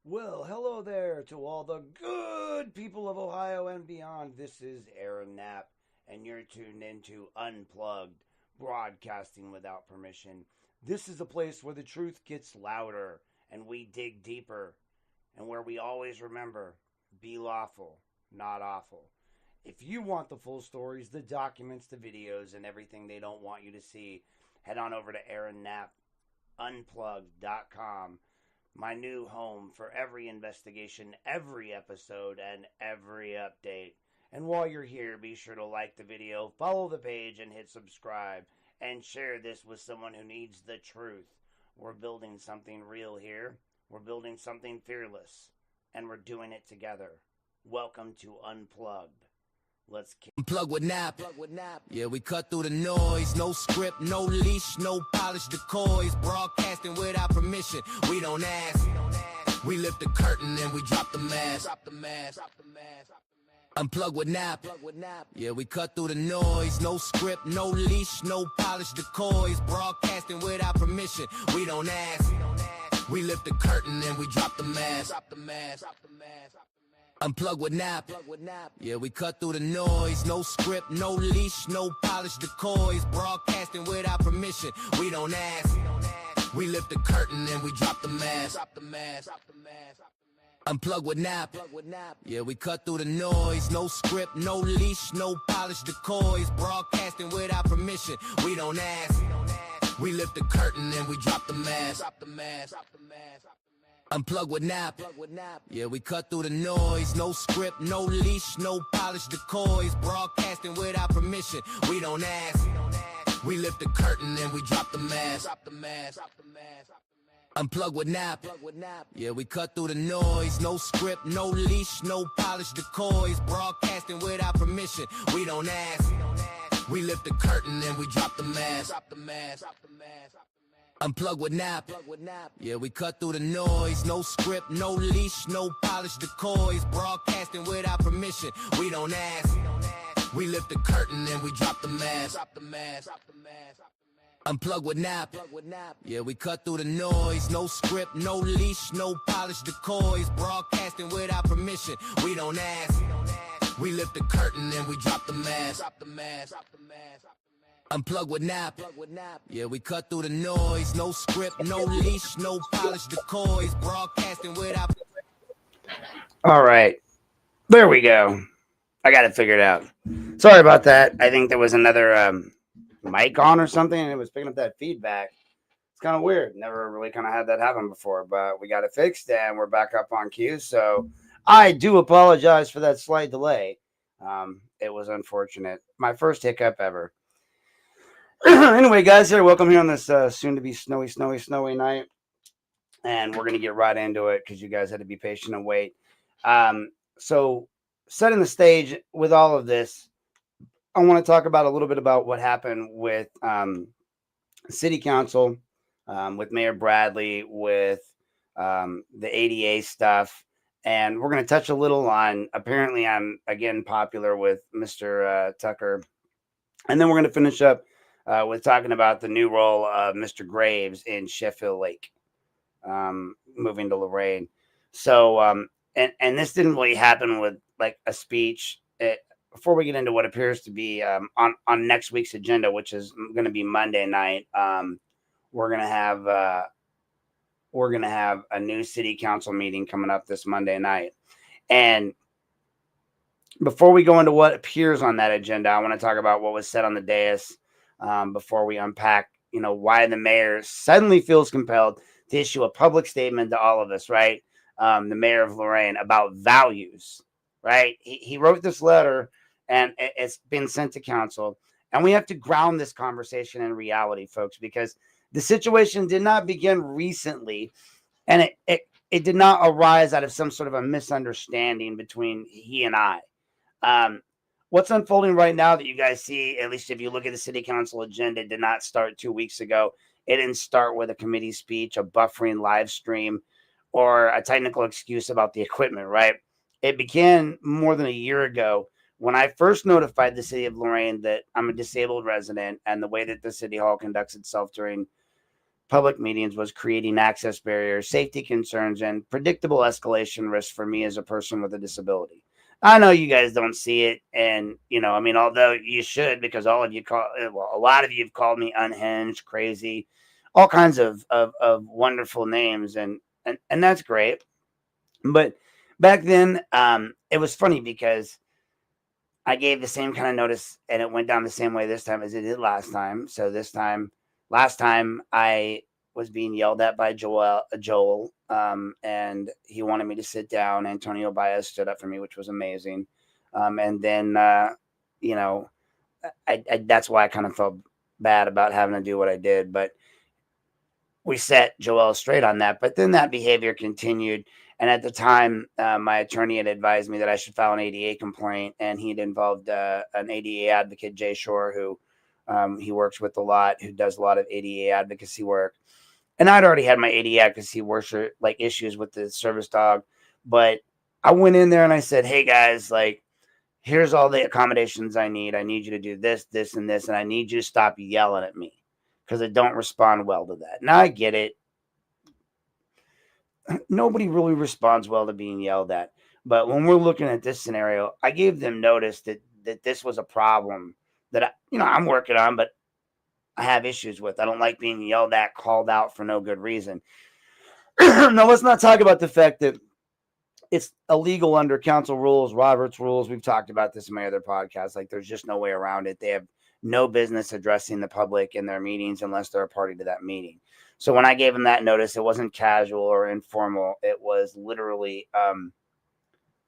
Well, hello there to all the good people of Ohio and beyond. This is Aaron Knapp, and you're tuned into Unplugged, broadcasting without permission. This is a place where the truth gets louder and we dig deeper, and where we always remember be lawful, not awful. If you want the full stories, the documents, the videos, and everything they don't want you to see, head on over to AaronKnappUnplugged.com, my new home for every investigation, every episode, and every update. And while you're here, be sure to like the video, follow the page, and hit subscribe, and share this with someone who needs the truth. We're building something real here. We're building something fearless, and we're doing it together. Welcome to Unplugged. Let's Unplug with Nap. Yeah, we cut through the noise. No script, no leash, no polished decoys. Broadcasting without permission. We don't ask. We lift the curtain and we drop the mask. Unplug with Nap. Yeah, we cut through the noise. No script, no leash, no polished decoys. Broadcasting without permission. We don't ask. We lift the curtain and we drop the mask. Unplug with Nap. Yeah, we cut through the noise. No script, no leash, no polished decoys. Broadcasting without permission. We don't ask. We lift the curtain and we drop the mask. Unplug with Nap. Yeah, we cut through the noise. No script, no leash, no polished decoys. Broadcasting without permission. We don't ask. We lift the curtain and we drop the mask. Unplug with Nap. Yeah, we cut through the noise. No script, no leash, no polished decoys. Broadcasting without permission. We don't ask. We lift the curtain and we drop the mask. Unplug with Nap. Yeah, we cut through the noise. No script, no leash, no polished decoys. Broadcasting without permission. We don't ask. We lift the curtain and we drop the mask. Unplug with Nap. Yeah, we cut through the noise. No script, no leash, no polished decoys. Broadcasting without permission. We don't ask. We lift the curtain and we drop the mask. Unplug with Nap. Yeah, we cut through the noise. No script, no leash, no polished decoys. Broadcasting without permission. We don't ask. We lift the curtain and we drop the mask. Unplug with Nap. Yeah, we cut through the noise. No script, no leash, no polished decoys. Broadcasting without. All right. There we go. I got it figured out. Sorry about that. I think there was another mic on or something, and it was picking up that feedback. It's kind of weird. Never really kind of had that happen before, but we got it fixed, and we're back up on cue. So I do apologize for that slight delay. It was unfortunate. My first hiccup ever. Anyway, guys, welcome here on this soon-to-be snowy night. And we're going to get right into it because you guys had to be patient and wait. So setting the stage with all of this, I want to talk about a little bit about what happened with City Council, with Mayor Bradley, with the ADA stuff. And we're going to touch a little on, apparently I'm, again, popular with Mr. Tucker. And then we're going to finish up with talking about the new role of Mr. Graves in Sheffield Lake, moving to Lorain. So, and this didn't really happen with like a speech. Before we get into what appears to be on next week's agenda, which is going to be Monday night, we're going to have a new city council meeting coming up this Monday night. And before we go into what appears on that agenda, I want to talk about what was said on the dais before we unpack, why the mayor suddenly feels compelled to issue a public statement to all of us, right? The mayor of Lorain, about values, right? He wrote this letter and it's been sent to council. And we have to ground this conversation in reality, folks, because the situation did not begin recently, and it did not arise out of some sort of a misunderstanding between he and I. What's unfolding right now that you guys see, at least if you look at the city council agenda, did not start 2 weeks ago. It didn't start with a committee speech, a buffering live stream, or a technical excuse about the equipment, right? It began more than a year ago when I first notified the city of Lorain that I'm a disabled resident and the way that the city hall conducts itself during public meetings was creating access barriers, safety concerns, and predictable escalation risks for me as a person with a disability. I know you guys don't see it, and I mean, although you should, because all of you a lot of you have called me unhinged, crazy, all kinds of wonderful names, and that's great. But back then, it was funny because I gave the same kind of notice, and it went down the same way this time as it did last time. So last time, I was being yelled at by Joel, and he wanted me to sit down. Antonio Baez stood up for me, which was amazing. And then, you know, that's why I kind of felt bad about having to do what I did. But we set Joel straight on that. But then that behavior continued. And at the time, my attorney had advised me that I should file an ADA complaint, and he'd involved an ADA advocate, Jay Shore, who he works with a lot, who does a lot of ADA advocacy work. And I'd already had my ADA advocacy work, like issues with the service dog, but I went in there and I said, "Hey guys, like, here's all the accommodations I need. I need you to do this, this, and this, and I need you to stop yelling at me because I don't respond well to that." Now I get it. Nobody really responds well to being yelled at. But when we're looking at this scenario, I gave them notice that this was a problem that I'm working on, but I have issues with. I don't like being yelled at, called out for no good reason. Now let's not talk about the fact that it's illegal under council rules, Robert's rules. We've talked about this in my other podcasts. Like, there's just no way around it. They have no business addressing the public in their meetings unless they're a party to that meeting. So when I gave them that notice, it wasn't casual or informal. It was literally,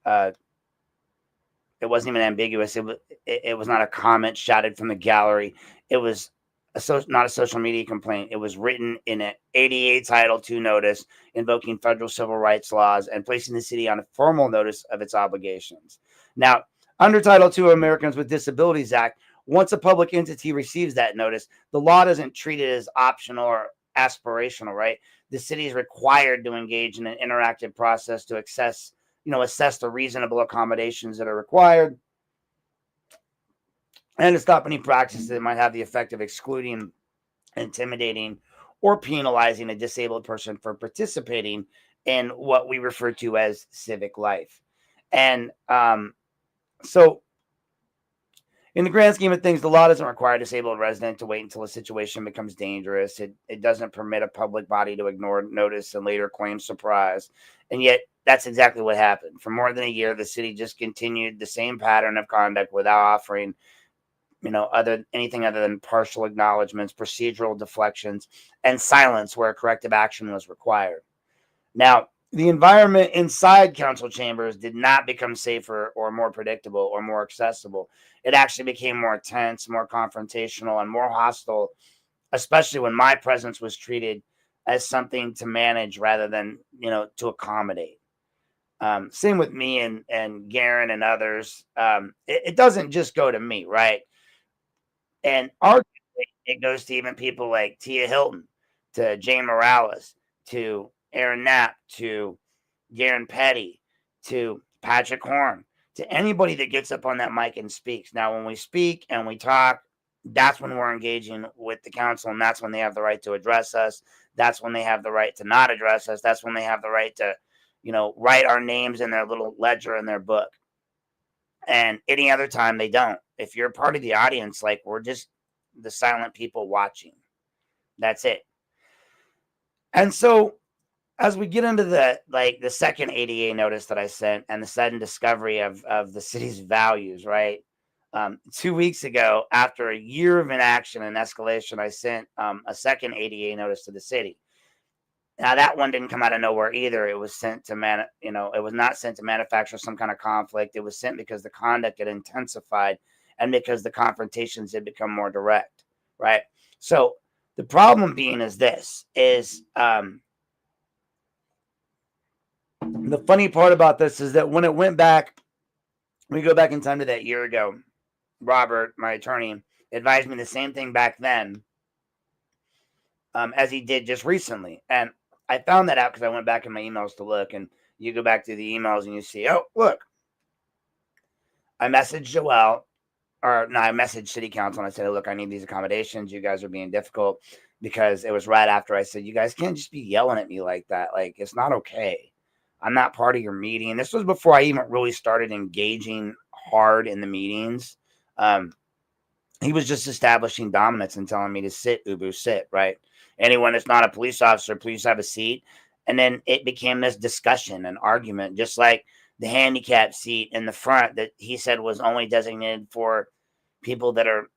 it wasn't even ambiguous. It was not a comment shouted from the gallery. It was not a social media complaint. It was written in an 88 Title II notice invoking federal civil rights laws and placing the city on a formal notice of its obligations. Now, under Title II of Americans with Disabilities Act, once a public entity receives that notice, the law doesn't treat it as optional or aspirational, right? The city is required to engage in an interactive process to assess the reasonable accommodations that are required and to stop any practices that might have the effect of excluding, intimidating, or penalizing a disabled person for participating in what we refer to as civic life. And so in the grand scheme of things, the law doesn't require a disabled resident to wait until a situation becomes dangerous. It doesn't permit a public body to ignore notice and later claim surprise. And yet, that's exactly what happened. For more than a year, the city just continued the same pattern of conduct without offering, anything other than partial acknowledgments, procedural deflections, and silence where corrective action was required. Now, the environment inside council chambers did not become safer or more predictable or more accessible. It actually became more tense, more confrontational, and more hostile, especially when my presence was treated as something to manage rather than, to accommodate. Same with me and Garen and others. It doesn't just go to me, right? And arguably, it goes to even people like Tia Hilton, to Jane Morales, to Aaron Knapp, to Garen Petty, to Patrick Horn, to anybody that gets up on that mic and speaks. Now, when we speak and we talk, that's when we're engaging with the council, and that's when they have the right to address us. That's when they have the right to not address us. That's when they have the right to, write our names in their little ledger in their book. And any other time, they don't. If you're part of the audience, like, we're just the silent people watching. That's it. And so as we get into the second ADA notice that I sent and the sudden discovery of the city's values, right? 2 weeks ago, after a year of inaction and escalation, I sent a second ADA notice to the city. Now, that one didn't come out of nowhere either. It was sent to it was not sent to manufacture some kind of conflict. It was sent because the conduct had intensified and because the confrontations had become more direct, right? So the problem being is this, the funny part about this is that when it went back, we go back in time to that year ago, Robert, my attorney, advised me the same thing back then as he did just recently. And I found that out because I went back in my emails to look, and you go back through the emails and you see, oh, look, I messaged Joel, I messaged City Council and I said, look, I need these accommodations. You guys are being difficult. because it was right after I said, you guys can't just be yelling at me like that. Like, it's not okay. I'm not part of your meeting. This was before I even really started engaging hard in the meetings. He was just establishing dominance and telling me to sit, Ubu, sit, right? Anyone that's not a police officer, please have a seat. And then it became this discussion and argument, just like the handicap seat in the front that he said was only designated for people that are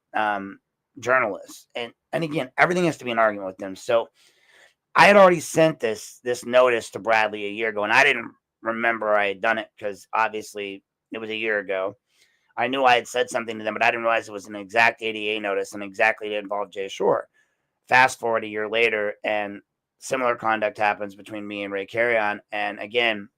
journalists. And again, everything has to be an argument with them. So I had already sent this notice to Bradley a year ago, and I didn't remember I had done it because obviously it was a year ago. I knew I had said something to them, but I didn't realize it was an exact ADA notice and exactly to involve Jay Shore. Fast forward a year later, and similar conduct happens between me and Ray Carrion. And again,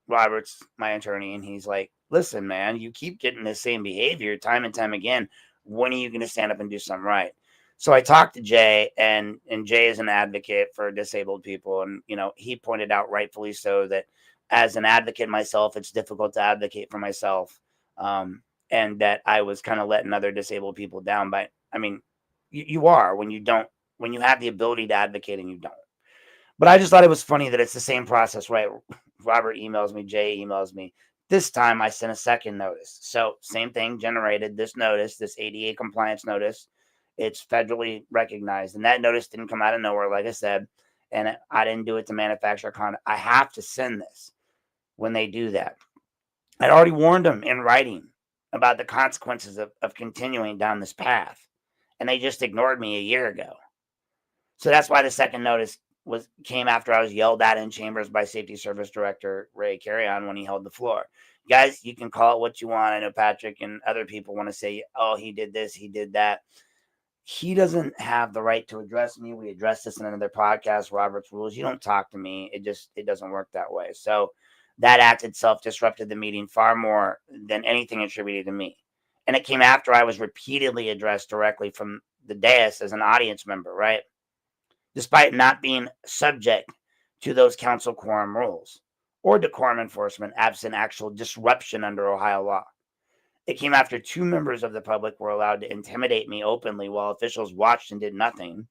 Robert's my attorney, and he's like, listen, man, you keep getting the same behavior time and time again. When are you going to stand up and do something right? So I talked to Jay, and Jay is an advocate for disabled people. And, he pointed out, rightfully so, that as an advocate myself, it's difficult to advocate for myself. And that I was kind of letting other disabled people down. But I mean, you are when you have the ability to advocate and you don't. But I just thought it was funny that it's the same process, right? Robert emails me, Jay emails me. This time I sent a second notice. So same thing, generated this notice, this ADA compliance notice. It's federally recognized. And that notice didn't come out of nowhere, like I said. And I didn't do it to manufacture conduct. I have to send this when they do that. I'd already warned them in writing about the consequences of continuing down this path. And they just ignored me a year ago. So that's why the second notice came after I was yelled at in chambers by Safety Service Director Ray Carrion when he held the floor. Guys, you can call it what you want. I know Patrick and other people want to say, oh, he did this, he did that. He doesn't have the right to address me. We addressed this in another podcast, Robert's Rules. You don't talk to me. It doesn't work that way. So that act itself disrupted the meeting far more than anything attributed to me. And it came after I was repeatedly addressed directly from the dais as an audience member, right? Despite not being subject to those council quorum rules or decorum enforcement absent actual disruption under Ohio law. It came after two members of the public were allowed to intimidate me openly while officials watched and did nothing.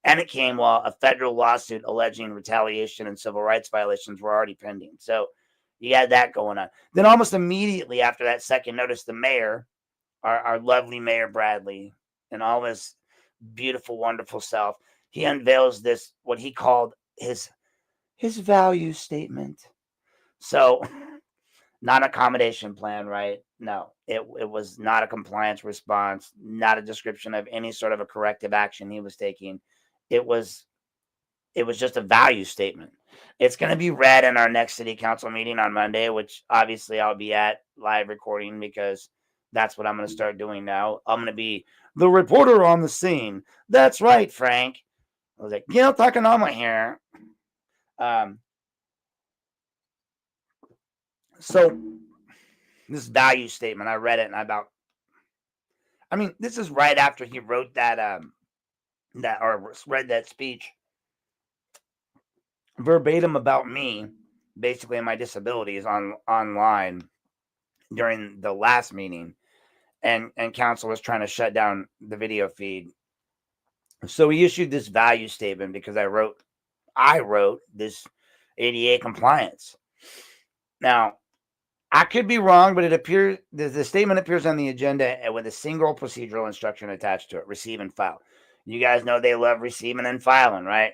And it came while a federal lawsuit alleging retaliation and civil rights violations were already pending. So you had that going on. Then almost immediately after that second notice, the mayor, our lovely Mayor Bradley, and all his beautiful, wonderful self, he unveils this, what he called his value statement. So, not accommodation plan, right? No, it was not a compliance response, not a description of any sort of a corrective action he was taking. It was just a value statement. It's going to be read in our next city council meeting on Monday, which obviously I'll be at live recording because that's what I'm going to start doing now. I'm going to be the reporter on the scene. That's right, Frank. I was like, Takanama here. So this value statement, I read it and this is right after he wrote that read that speech verbatim about me, basically my disabilities online during the last meeting, and council was trying to shut down the video feed. So he issued this value statement because I wrote this ADA compliance. Now, I could be wrong, but it appears the statement appears on the agenda with a single procedural instruction attached to it: receive and file. You guys know they love receiving and filing, right?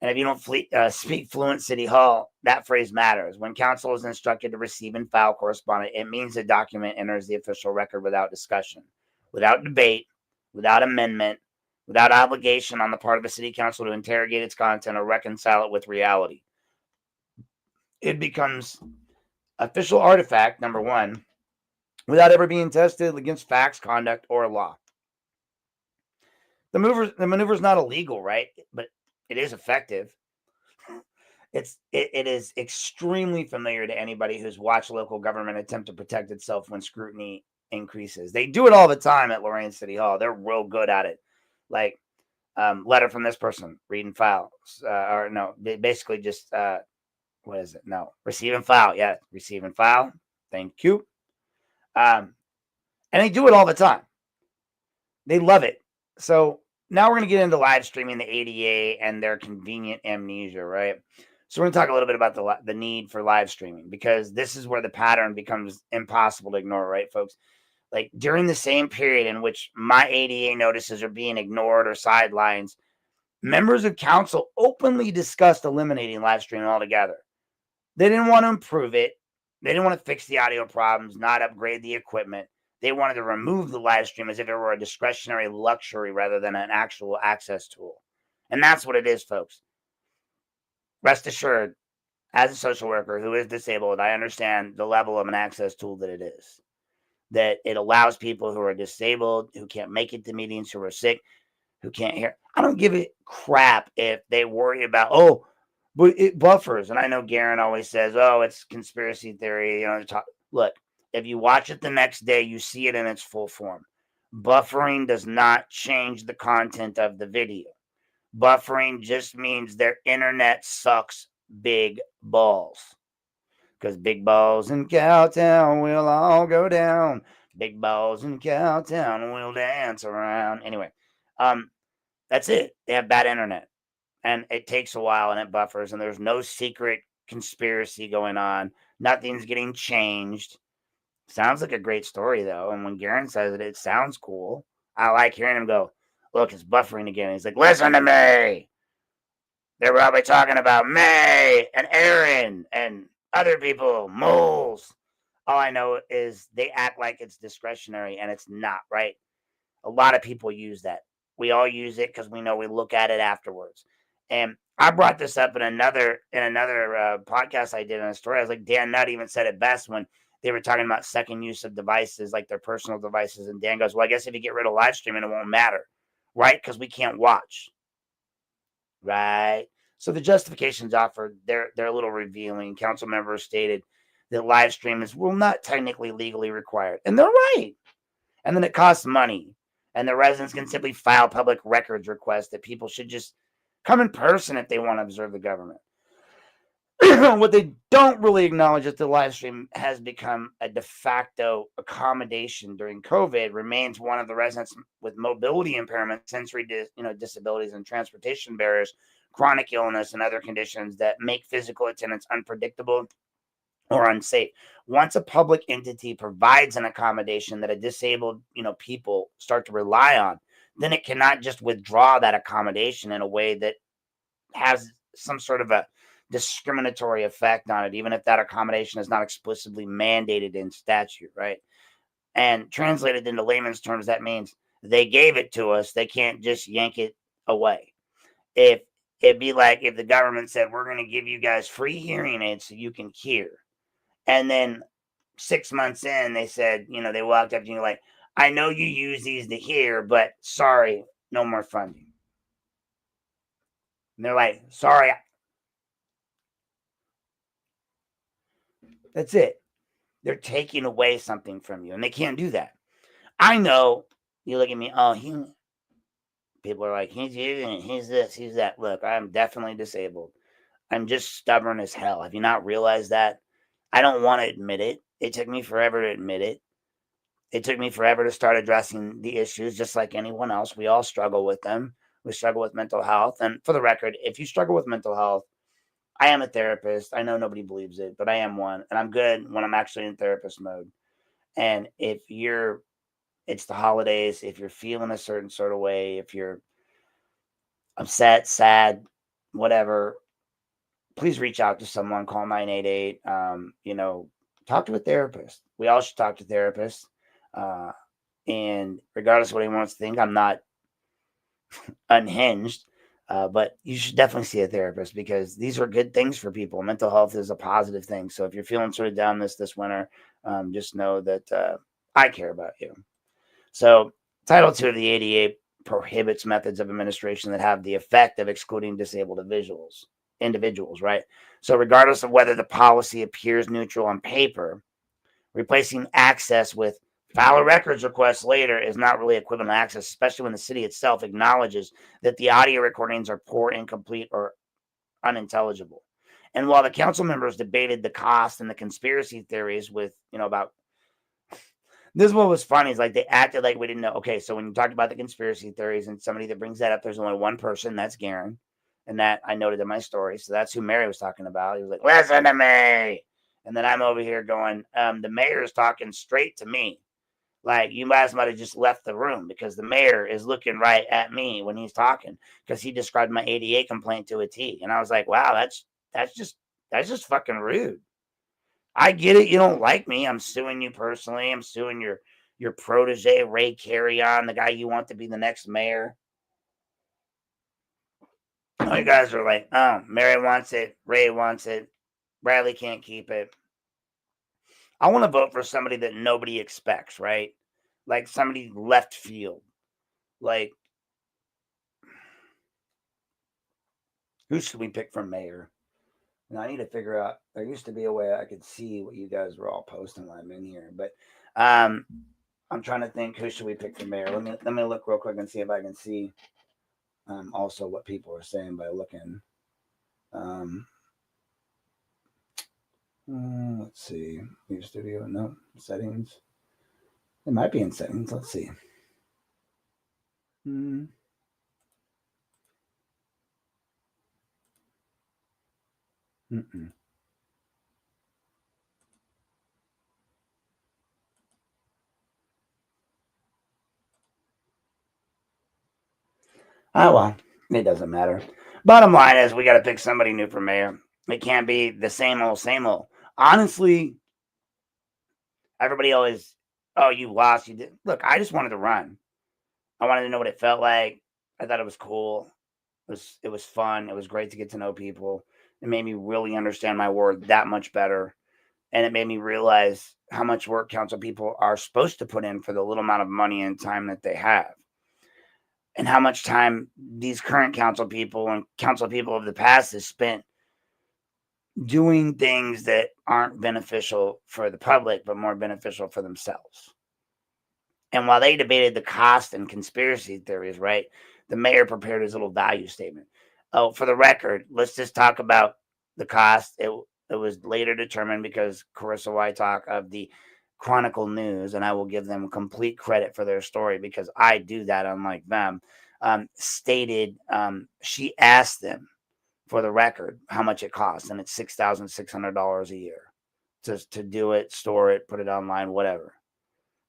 And if you don't speak fluent City Hall, that phrase matters. When council is instructed to receive and file correspondence, it means the document enters the official record without discussion, without debate, without amendment, without obligation on the part of the city council to interrogate its content or reconcile it with reality. It becomes official artifact, number one, without ever being tested against facts, conduct, or law. The maneuver is not illegal, right? But it is effective. It is extremely familiar to anybody who's watched local government attempt to protect itself when scrutiny increases. They do it all the time at Lorain City Hall. They're real good at it. Like, letter from this person, read and file. Or no, basically just, what is it? No, receive and file. Yeah, receive and file. Thank you. And they do it all the time. They love it. So now we're going to get into live streaming, the ADA, and their convenient amnesia, right? So we're going to talk a little bit about the need for live streaming, because this is where the pattern becomes impossible to ignore, right, folks? Like during the same period in which my ADA notices are being ignored or sidelines, members of council openly discussed eliminating live streaming altogether. They didn't want to improve it. They didn't want to fix the audio problems, not upgrade the equipment. They wanted to remove the live stream as if it were a discretionary luxury rather than an actual access tool. And that's what it is, folks. Rest assured, as a social worker who is disabled, I understand the level of an access tool that it is. That it allows people who are disabled, who can't make it to meetings, who are sick, who can't hear. I don't give a crap if they worry about, but it buffers. And I know Garen always says, it's conspiracy theory. Look, if you watch it the next day, you see it in its full form. Buffering does not change the content of the video. Buffering just means their internet sucks big balls. Because big balls in Cowtown will all go down. Big balls in Cowtown will dance around. Anyway, that's it. They have bad internet. And it takes a while and it buffers, and there's no secret conspiracy going on. Nothing's getting changed. Sounds like a great story, though. And when Garen says it, it sounds cool. I like hearing him go, look, it's buffering again. He's like, listen to me. They're probably talking about May and Aaron and other people, moles. All I know is they act like it's discretionary, and it's not, right? A lot of people use that. We all use it because we know we look at it afterwards. And I brought this up in another podcast I did in a story. I was like, Dan Nutt even said it best when they were talking about second use of devices, like their personal devices. And Dan goes, well, I guess if you get rid of live streaming, it won't matter, right? Because we can't watch, right? So the justifications offered, they're a little revealing. Council members stated that live streamers will not technically legally required. And they're right. And then it costs money. And the residents can simply file public records requests that people should just come in person if they want to observe the government. What they don't really acknowledge is the live stream has become a de facto accommodation during COVID, remains one of the residents with mobility impairment, sensory disabilities, and transportation barriers, chronic illness, and other conditions that make physical attendance unpredictable or unsafe. Once a public entity provides an accommodation that a disabled, people start to rely on, then it cannot just withdraw that accommodation in a way that has some sort of a discriminatory effect on it, even if that accommodation is not explicitly mandated in statute, right? And translated into layman's terms, that means they gave it to us. They can't just yank it away. If it'd be like if the government said, we're going to give you guys free hearing aids so you can hear. And then 6 months in, they said, they walked up to you like, I know you use these to hear, but sorry, no more funding. And they're like, sorry. That's it. They're taking away something from you, and they can't do that. I know. You look at me, people are like, he's using it, he's this, he's that. Look, I'm definitely disabled. I'm just stubborn as hell. Have you not realized that? I don't want to admit it. It took me forever to admit it. It took me forever to start addressing the issues, just like anyone else. We all struggle with them. We struggle with mental health. And for the record, if you struggle with mental health, I am a therapist. I know nobody believes it, but I am one. And I'm good when I'm actually in therapist mode. And if it's the holidays, if you're feeling a certain sort of way, if you're upset, sad, whatever, please reach out to someone, call 988, talk to a therapist. We all should talk to therapists. And regardless of what anyone wants to think, I'm not unhinged, but you should definitely see a therapist because these are good things for people. Mental health is a positive thing. So if you're feeling sort of down this winter, just know that I care about you. So Title II of the ADA prohibits methods of administration that have the effect of excluding disabled individuals, right? So regardless of whether the policy appears neutral on paper, replacing access with file a records request later is not really equivalent access, especially when the city itself acknowledges that the audio recordings are poor, incomplete, or unintelligible. And while the council members debated the cost and the conspiracy theories with, about This is what was funny is like they acted like we didn't know. Okay, so when you talked about the conspiracy theories and somebody that brings that up, there's only one person, that's Garen. And that I noted in my story. So that's who Mary was talking about. He was like, listen to me. And then I'm over here going, the mayor is talking straight to me. Like, you guys might have just left the room because the mayor is looking right at me when he's talking because he described my ADA complaint to a T. And I was like, wow, that's just fucking rude. I get it. You don't like me. I'm suing you personally. I'm suing your protege, Ray Carrion, the guy you want to be the next mayor. Oh, you guys are like, oh, Mary wants it. Ray wants it. Bradley can't keep it. I want to vote for somebody that nobody expects, right? Like somebody left field. Like, who should we pick for mayor? And I need to figure out. There used to be a way I could see what you guys were all posting when I'm in here, but I'm trying to think who should we pick for mayor. Let me look real quick and see if I can see also what people are saying by looking. Let's see. Leave studio. No settings. It might be in settings. Let's see. Mm-mm. Oh, well, it doesn't matter. Bottom line is we got to pick somebody new for mayor. It can't be the same old, same old. Honestly, everybody always, oh, you lost. You did. Look, I just wanted to run. I wanted to know what it felt like. I thought it was cool. It was fun. It was great to get to know people. It made me really understand my ward that much better. And it made me realize how much work council people are supposed to put in for the little amount of money and time that they have. And how much time these current council people and council people of the past has spent doing things that aren't beneficial for the public, but more beneficial for themselves. And while they debated the cost and conspiracy theories, right, the mayor prepared his little value statement. Oh, for the record, let's just talk about the cost. It was later determined because Carissa Wytalk of the Chronicle News, and I will give them complete credit for their story because I do that unlike them, stated she asked them for the record how much it costs, and it's $6,600 a year to do it, store it, put it online, whatever.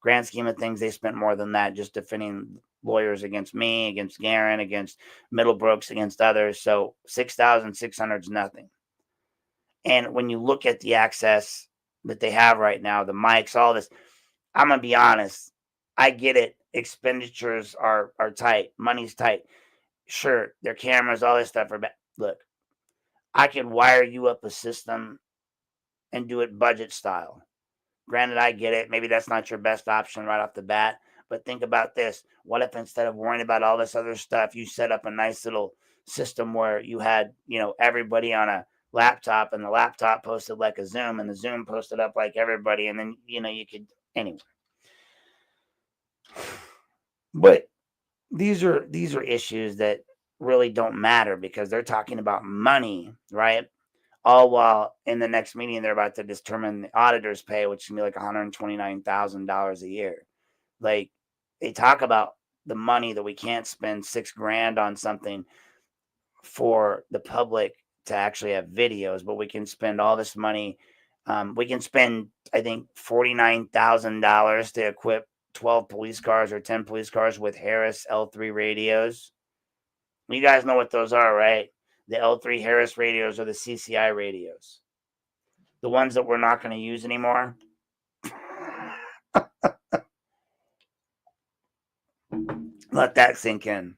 Grand scheme of things, they spent more than that just defending lawyers against me, against Garen, against Middlebrooks, against others. So 6,600 is nothing. And when you look at the access that they have right now, the mics, all this, I'm gonna be honest. I get it. Expenditures are tight. Money's tight. Sure, their cameras, all this stuff are bad. Look, I can wire you up a system and do it budget style. Granted, I get it. Maybe that's not your best option right off the bat. But think about this. What if instead of worrying about all this other stuff, you set up a nice little system where you had, everybody on a laptop and the laptop posted like a Zoom and the Zoom posted up like everybody. And then, you could, anyway. But these are issues that really don't matter because they're talking about money, right? All while in the next meeting, they're about to determine the auditor's pay, which can be like $129,000 a year. Like, they talk about the money that we can't spend $6,000 on something for the public to actually have videos, but we can spend all this money. We can spend, I think, $49,000 to equip 12 police cars or 10 police cars with Harris L3 radios. You guys know what those are, right? The L3 Harris radios or the CCI radios. The ones that we're not going to use anymore. Let that sink in.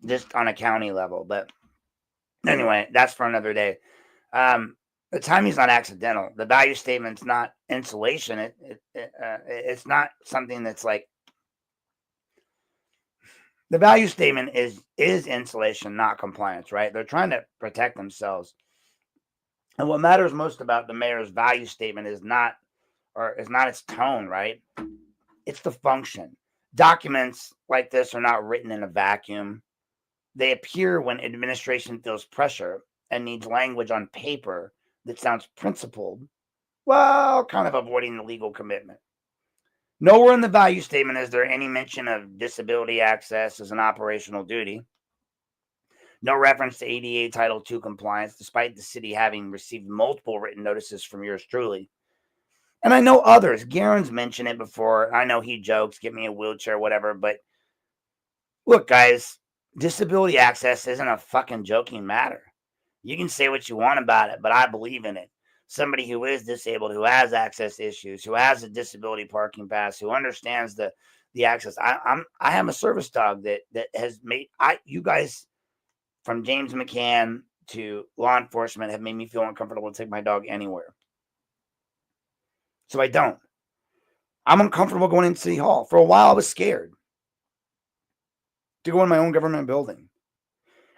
Just on a county level. But anyway, that's for another day. The timing's not accidental. The value statement's not insulation. It's not something that's like, the value statement is insulation, not compliance, right? They're trying to protect themselves. And what matters most about the mayor's value statement is not its tone, right? It's the function. Documents like this are not written in a vacuum. They appear when administration feels pressure and needs language on paper that sounds principled, while kind of avoiding the legal commitment. Nowhere in the value statement is there any mention of disability access as an operational duty. No reference to ADA Title II compliance, despite the city having received multiple written notices from yours truly. And I know others. Garen's mentioned it before. I know he jokes, get me a wheelchair, whatever. But look, guys, disability access isn't a fucking joking matter. You can say what you want about it, but I believe in it. Somebody who is disabled, who has access issues, who has a disability parking pass, who understands the access. I am a service dog that has made you guys from James McCann to law enforcement have made me feel uncomfortable to take my dog anywhere. So I don't. I'm uncomfortable going into City Hall. For a while, I was scared to go in my own government building.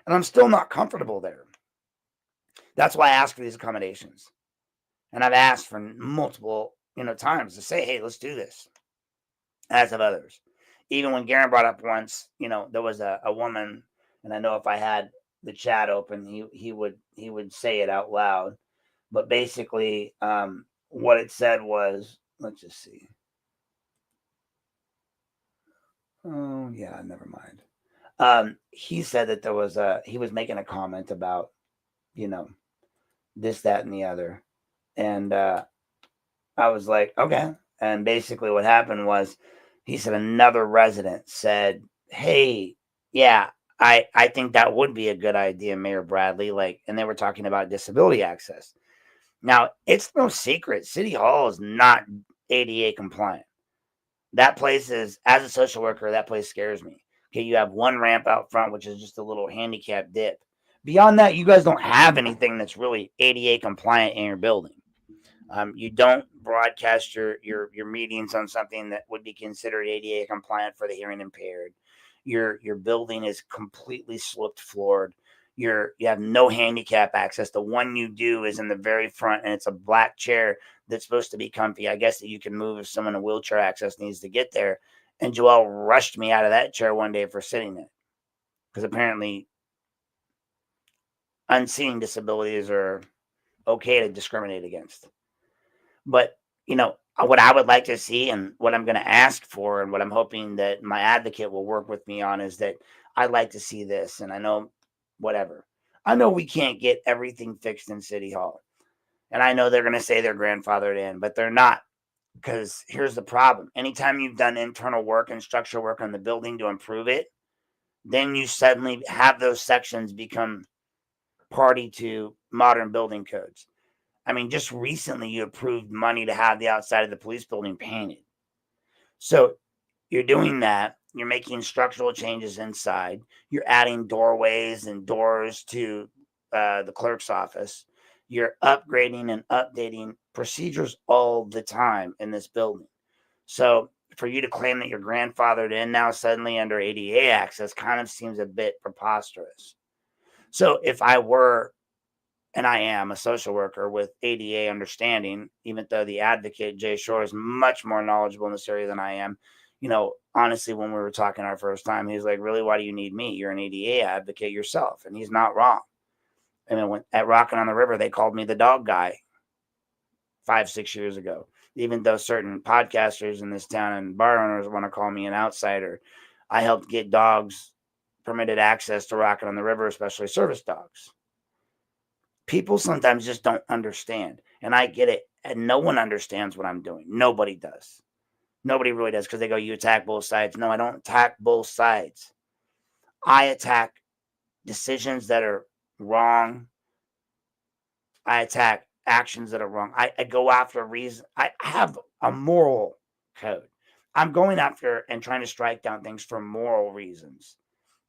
And I'm still not comfortable there. That's why I ask for these accommodations. And I've asked for multiple, times to say, hey, let's do this. As have others. Even when Garen brought up once, there was a woman, and I know if I had the chat open, he would say it out loud. But basically, what it said was, let's just see. Oh yeah, never mind. He said that he was making a comment about, this, that, and the other. And I was like, okay. And basically what happened was he said another resident said, hey, yeah, I think that would be a good idea, Mayor Bradley. And they were talking about disability access. Now, it's no secret, City Hall is not ADA compliant. That place is, as a social worker, that place scares me. Okay, you have one ramp out front, which is just a little handicap dip. Beyond that, you guys don't have anything that's really ADA compliant in your building. You don't broadcast your meetings on something that would be considered ADA compliant for the hearing impaired. Your building is completely sloped floored. You have no handicap access. The one you do is in the very front, and it's a black chair that's supposed to be comfy. I guess that you can move if someone in wheelchair access needs to get there. And Joelle rushed me out of that chair one day for sitting in it because apparently unseen disabilities are okay to discriminate against. But, what I would like to see and what I'm going to ask for and what I'm hoping that my advocate will work with me on is that I'd like to see this. And I know, whatever. I know we can't get everything fixed in City Hall. And I know they're going to say they're grandfathered in, but they're not. Because here's the problem. Anytime you've done internal work and structural work on the building to improve it, then you suddenly have those sections become party to modern building codes. I mean, just recently you approved money to have the outside of the police building painted. So you're doing that. You're making structural changes inside. You're adding doorways and doors to the clerk's office. You're upgrading and updating procedures all the time in this building. So for you to claim that you're grandfathered in now suddenly under ADA access kind of seems a bit preposterous. So if I were, and I am a social worker with ADA understanding, even though the advocate, Jay Shore, is much more knowledgeable in this area than I am. Honestly, when we were talking our first time, he was like, really, why do you need me? You're an ADA advocate yourself. And he's not wrong. I mean, at Rockin' on the River, they called me the dog guy 5-6 years ago. Even though certain podcasters in this town and bar owners want to call me an outsider, I helped get dogs permitted access to Rockin' on the River, especially service dogs. People sometimes just don't understand. And I get it. And no one understands what I'm doing. Nobody does. Nobody really does because they go, you attack both sides. No, I don't attack both sides. I attack decisions that are wrong. I attack actions that are wrong. I go after a reason. I have a moral code. I'm going after and trying to strike down things for moral reasons.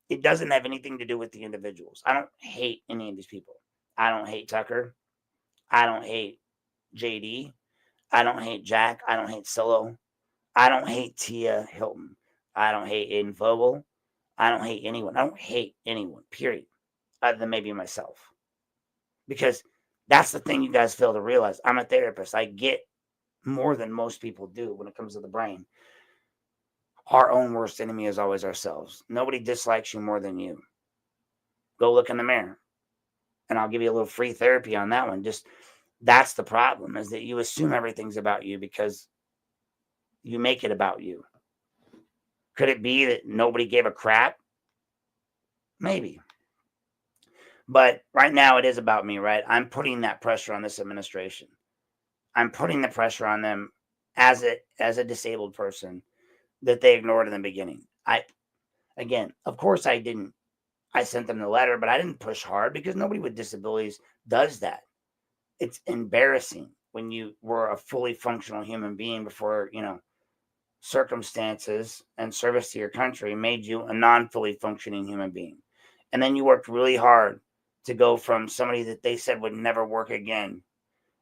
It doesn't have anything to do with the individuals. I don't hate any of these people. I don't hate Tucker. I don't hate JD. I don't hate Jack. I don't hate Solo. I don't hate Tia Hilton. I don't hate Aiden Vogel. I don't hate anyone. I don't hate anyone, period, other than maybe myself. Because that's the thing you guys fail to realize. I'm a therapist. I get more than most people do when it comes to the brain. Our own worst enemy is always ourselves. Nobody dislikes you more than you. Go look in the mirror. And I'll give you a little free therapy on that one. Just that's the problem, is that you assume everything's about you because you make it about you. Could it be that nobody gave a crap? Maybe. But right now it is about me, right? I'm putting that pressure on this administration. I'm putting the pressure on them as a disabled person that they ignored in the beginning. Again, of course I didn't. I sent them the letter, but I didn't push hard because nobody with disabilities does that. It's embarrassing when you were a fully functional human being before, circumstances and service to your country made you a non-fully functioning human being. And then you worked really hard to go from somebody that they said would never work again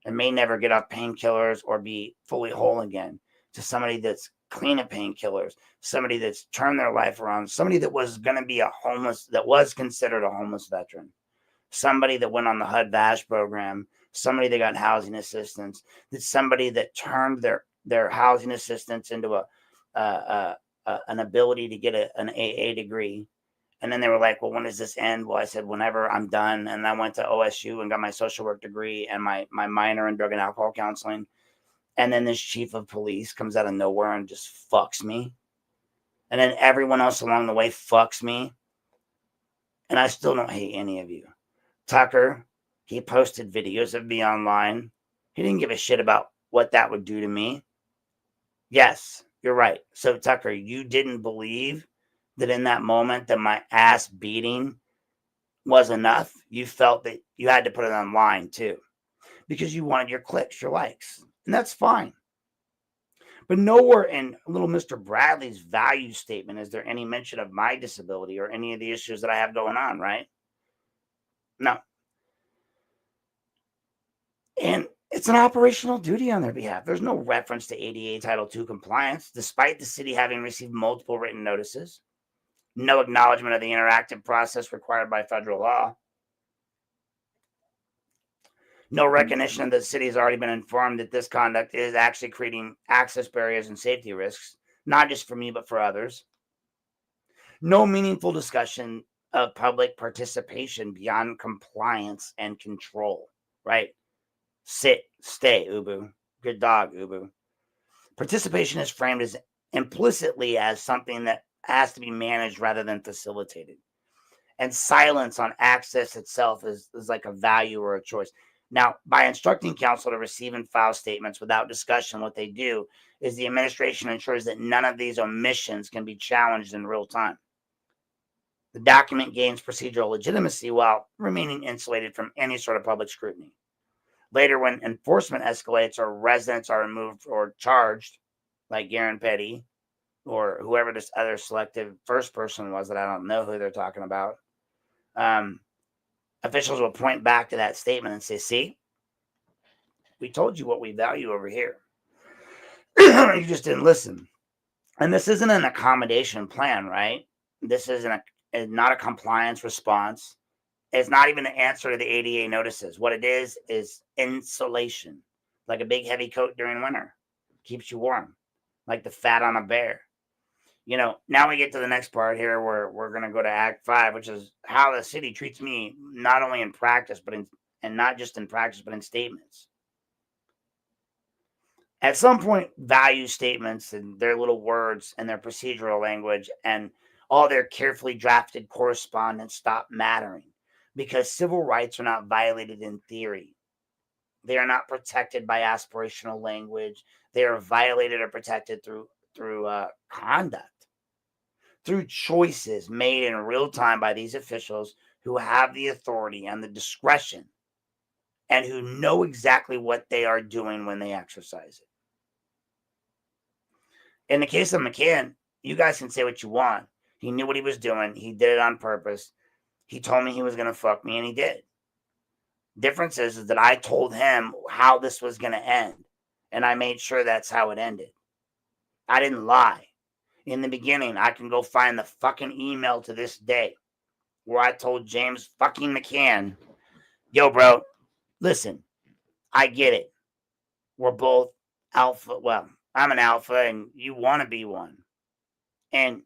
and may never get off painkillers or be fully whole again to somebody that's clean of painkillers, somebody that's turned their life around, somebody that was going to be that was considered a homeless veteran, somebody that went on the HUD-VASH program, somebody that got housing assistance, that's somebody that turned their housing assistance into an ability to get an AA degree. And then they were like, well, when does this end? Well, I said, whenever I'm done. And I went to OSU and got my social work degree and my minor in drug and alcohol counseling. And then this chief of police comes out of nowhere and just fucks me. And then everyone else along the way fucks me. And I still don't hate any of you. Tucker, he posted videos of me online. He didn't give a shit about what that would do to me. Yes, you're right. So, Tucker, you didn't believe that in that moment that my ass beating was enough. You felt that you had to put it online too because you wanted your clicks, your likes. And that's fine. But nowhere in little Mr. Bradley's value statement is there any mention of my disability or any of the issues that I have going on, right? No. And it's an operational duty on their behalf. There's no reference to ADA Title II compliance, despite the city having received multiple written notices. No acknowledgement of the interactive process required by federal law. No recognition that the city has already been informed that this conduct is actually creating access barriers and safety risks, not just for me, but for others. No meaningful discussion of public participation beyond compliance and control, right? Sit, stay, Ubu. Good dog, Ubu. Participation is framed as implicitly as something that has to be managed rather than facilitated. And silence on access itself is like a value or a choice. Now, by instructing council to receive and file statements without discussion, what they do is the administration ensures that none of these omissions can be challenged in real time. The document gains procedural legitimacy while remaining insulated from any sort of public scrutiny. Later, when enforcement escalates or residents are removed or charged, like Garen Petty or whoever this other selective first person was that I don't know who they're talking about, officials will point back to that statement and say, see, we told you what we value over here. You just didn't listen. And this isn't an accommodation plan, right? This isn't not a compliance response. It's not even an answer to the ADA notices. What it is insulation, like a big heavy coat during winter. Keeps you warm, like the fat on a bear. Now we get to the next part here where we're going to go to Act 5, which is how the city treats me, not only in practice, and not just in practice, but in statements. At some point, value statements and their little words and their procedural language and all their carefully drafted correspondence stop mattering because civil rights are not violated in theory. They are not protected by aspirational language. They are violated or protected through conduct, through choices made in real time by these officials who have the authority and the discretion and who know exactly what they are doing when they exercise it. In the case of McCann, you guys can say what you want. He knew what he was doing. He did it on purpose. He told me he was going to fuck me, and he did. Difference is that I told him how this was going to end, and I made sure that's how it ended. I didn't lie. In the beginning, I can go find the fucking email to this day where I told James fucking McCann, yo, bro, listen, I get it. We're both alpha. Well, I'm an alpha, and you want to be one. And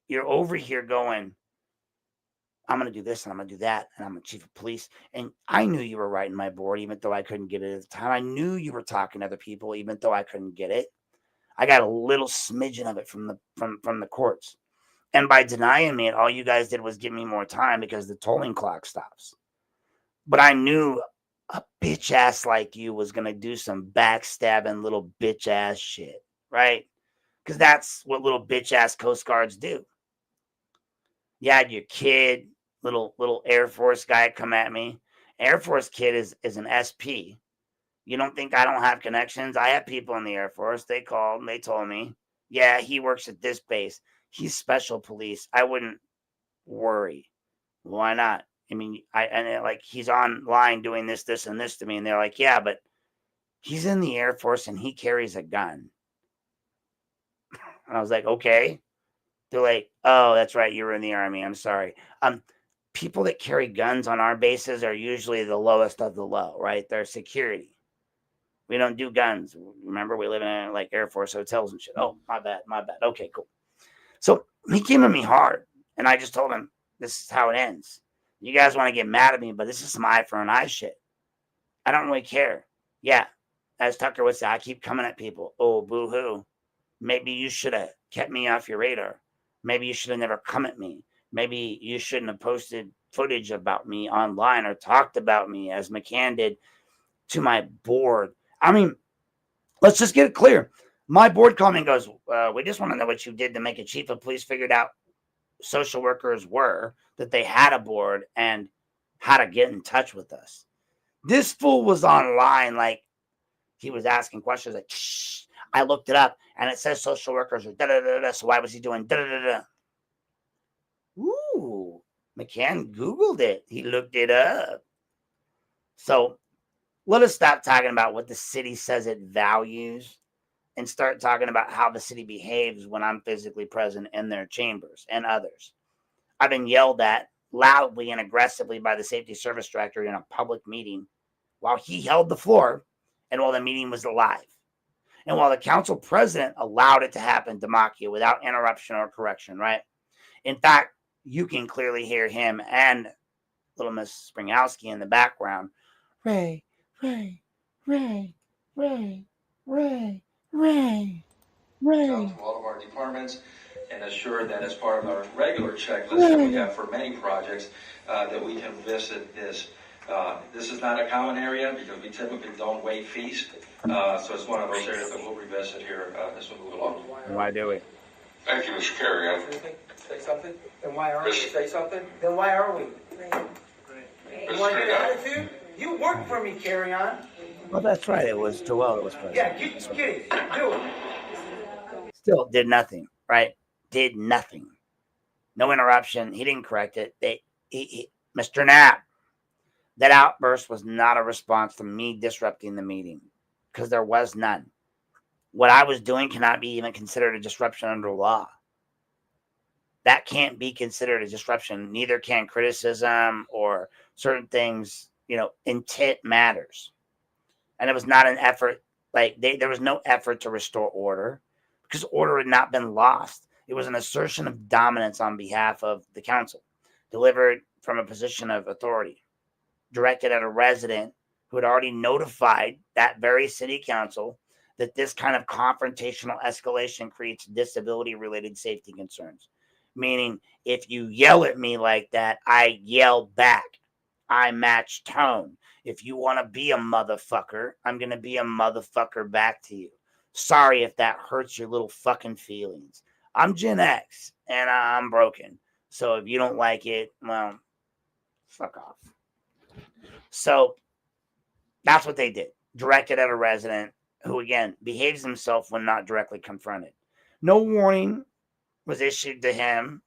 you're over here going, I'm going to do this and I'm going to do that. And I'm a chief of police. And I knew you were writing my board, even though I couldn't get it at the time. I knew you were talking to other people, even though I couldn't get it. I got a little smidgen of it from the courts. And by denying me it, all you guys did was give me more time because the tolling clock stops. But I knew a bitch ass like you was going to do some backstabbing little bitch ass shit, right? Because that's what little bitch ass Coast Guards do. You had your kid, little Air Force guy come at me. Air Force kid is an SP. You don't think I don't have connections? I have people in the Air Force. They called and they told me, yeah, he works at this base. He's special police. I wouldn't worry. Why not? I mean, like he's online doing this, this, and this to me, and they're like, yeah, but he's in the Air Force and he carries a gun. And I was like, okay. They're like, oh, that's right, you were in the Army. I'm sorry. People that carry guns on our bases are usually the lowest of the low, right? They're security. We don't do guns. Remember, we live in like Air Force hotels and shit. Oh, my bad. Okay, cool. So he came at me hard, and I just told him, this is how it ends. You guys want to get mad at me, but this is some eye for an eye shit. I don't really care. Yeah, as Tucker would say, I keep coming at people. Oh, boo-hoo. Maybe you should have kept me off your radar. Maybe you should have never come at me. Maybe you shouldn't have posted footage about me online or talked about me as McCann did to my board. I mean, let's just get it clear. My board called me and goes, we just want to know what you did to make a chief of police figured out social workers were, that they had a board and how to get in touch with us. This fool was online, like he was asking questions like, shh. I looked it up and it says social workers are da-da-da-da. So why was he doing da-da-da-da? Ooh, McCann Googled it. He looked it up. So let us stop talking about what the city says it values and start talking about how the city behaves when I'm physically present in their chambers and others. I've been yelled at loudly and aggressively by the safety service director in a public meeting while he held the floor and while the meeting was alive. And while the council president allowed it to happen, Demakia, without interruption or correction, right? In fact, you can clearly hear him and little Miss Springowski in the background. Ray, Ray, Ray, Ray, Ray, Ray, Ray. Out to all of our departments and assure that as part of our regular checklist that we have for many projects, that we can visit this. This is not a common area because we typically don't waive fees. So it's one of those areas that we'll revisit here as we move along. Why do we? Thank you, Mr. Carrion. Say something? Then why are we? Say something? Then why are we? You want to get an attitude? You work for me, Carry On. Well, that's right. It was Joel that was president. Yeah, get it. Do it. Still did nothing, right? Did nothing. No interruption. He didn't correct it. Mr. Knapp, that outburst was not a response to me disrupting the meeting because there was none. What I was doing cannot be even considered a disruption under law. That can't be considered a disruption. Neither can criticism or certain things. Intent matters. And it was not an effort. There was no effort to restore order because order had not been lost. It was an assertion of dominance on behalf of the council, delivered from a position of authority, directed at a resident who had already notified that very city council that this kind of confrontational escalation creates disability-related safety concerns. Meaning, if you yell at me like that, I yell back. I match tone. If you want to be a motherfucker, I'm going to be a motherfucker back to you. Sorry if that hurts your little fucking feelings. I'm Gen X, and I'm broken. So if you don't like it, well, fuck off. So that's what they did. Directed at a resident who, again, behaves himself when not directly confronted. No warning was issued to him,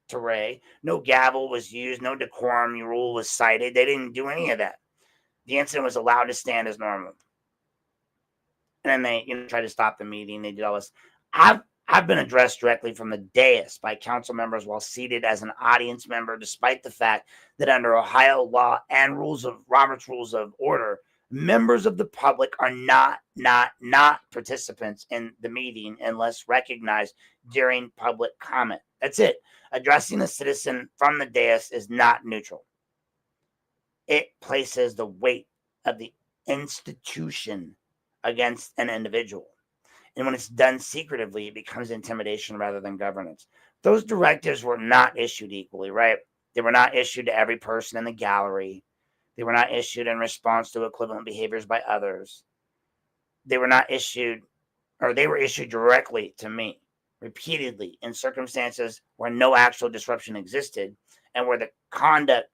to Ray. No gavel was used. No decorum rule was cited. They didn't do any of that. The incident was allowed to stand as normal. And then they tried to stop the meeting. They did all this. I've been addressed directly from the dais by council members while seated as an audience member, despite the fact that under Ohio law and Robert's Rules of Order, members of the public are not participants in the meeting unless recognized during public comment. That's it. Addressing a citizen from the dais is not neutral. It places the weight of the institution against an individual. And when it's done secretively, it becomes intimidation rather than governance. Those directives were not issued equally, right? They were not issued to every person in the gallery. They were not issued in response to equivalent behaviors by others. They were not issued, or they were issued directly to me, repeatedly, in circumstances where no actual disruption existed and where the conduct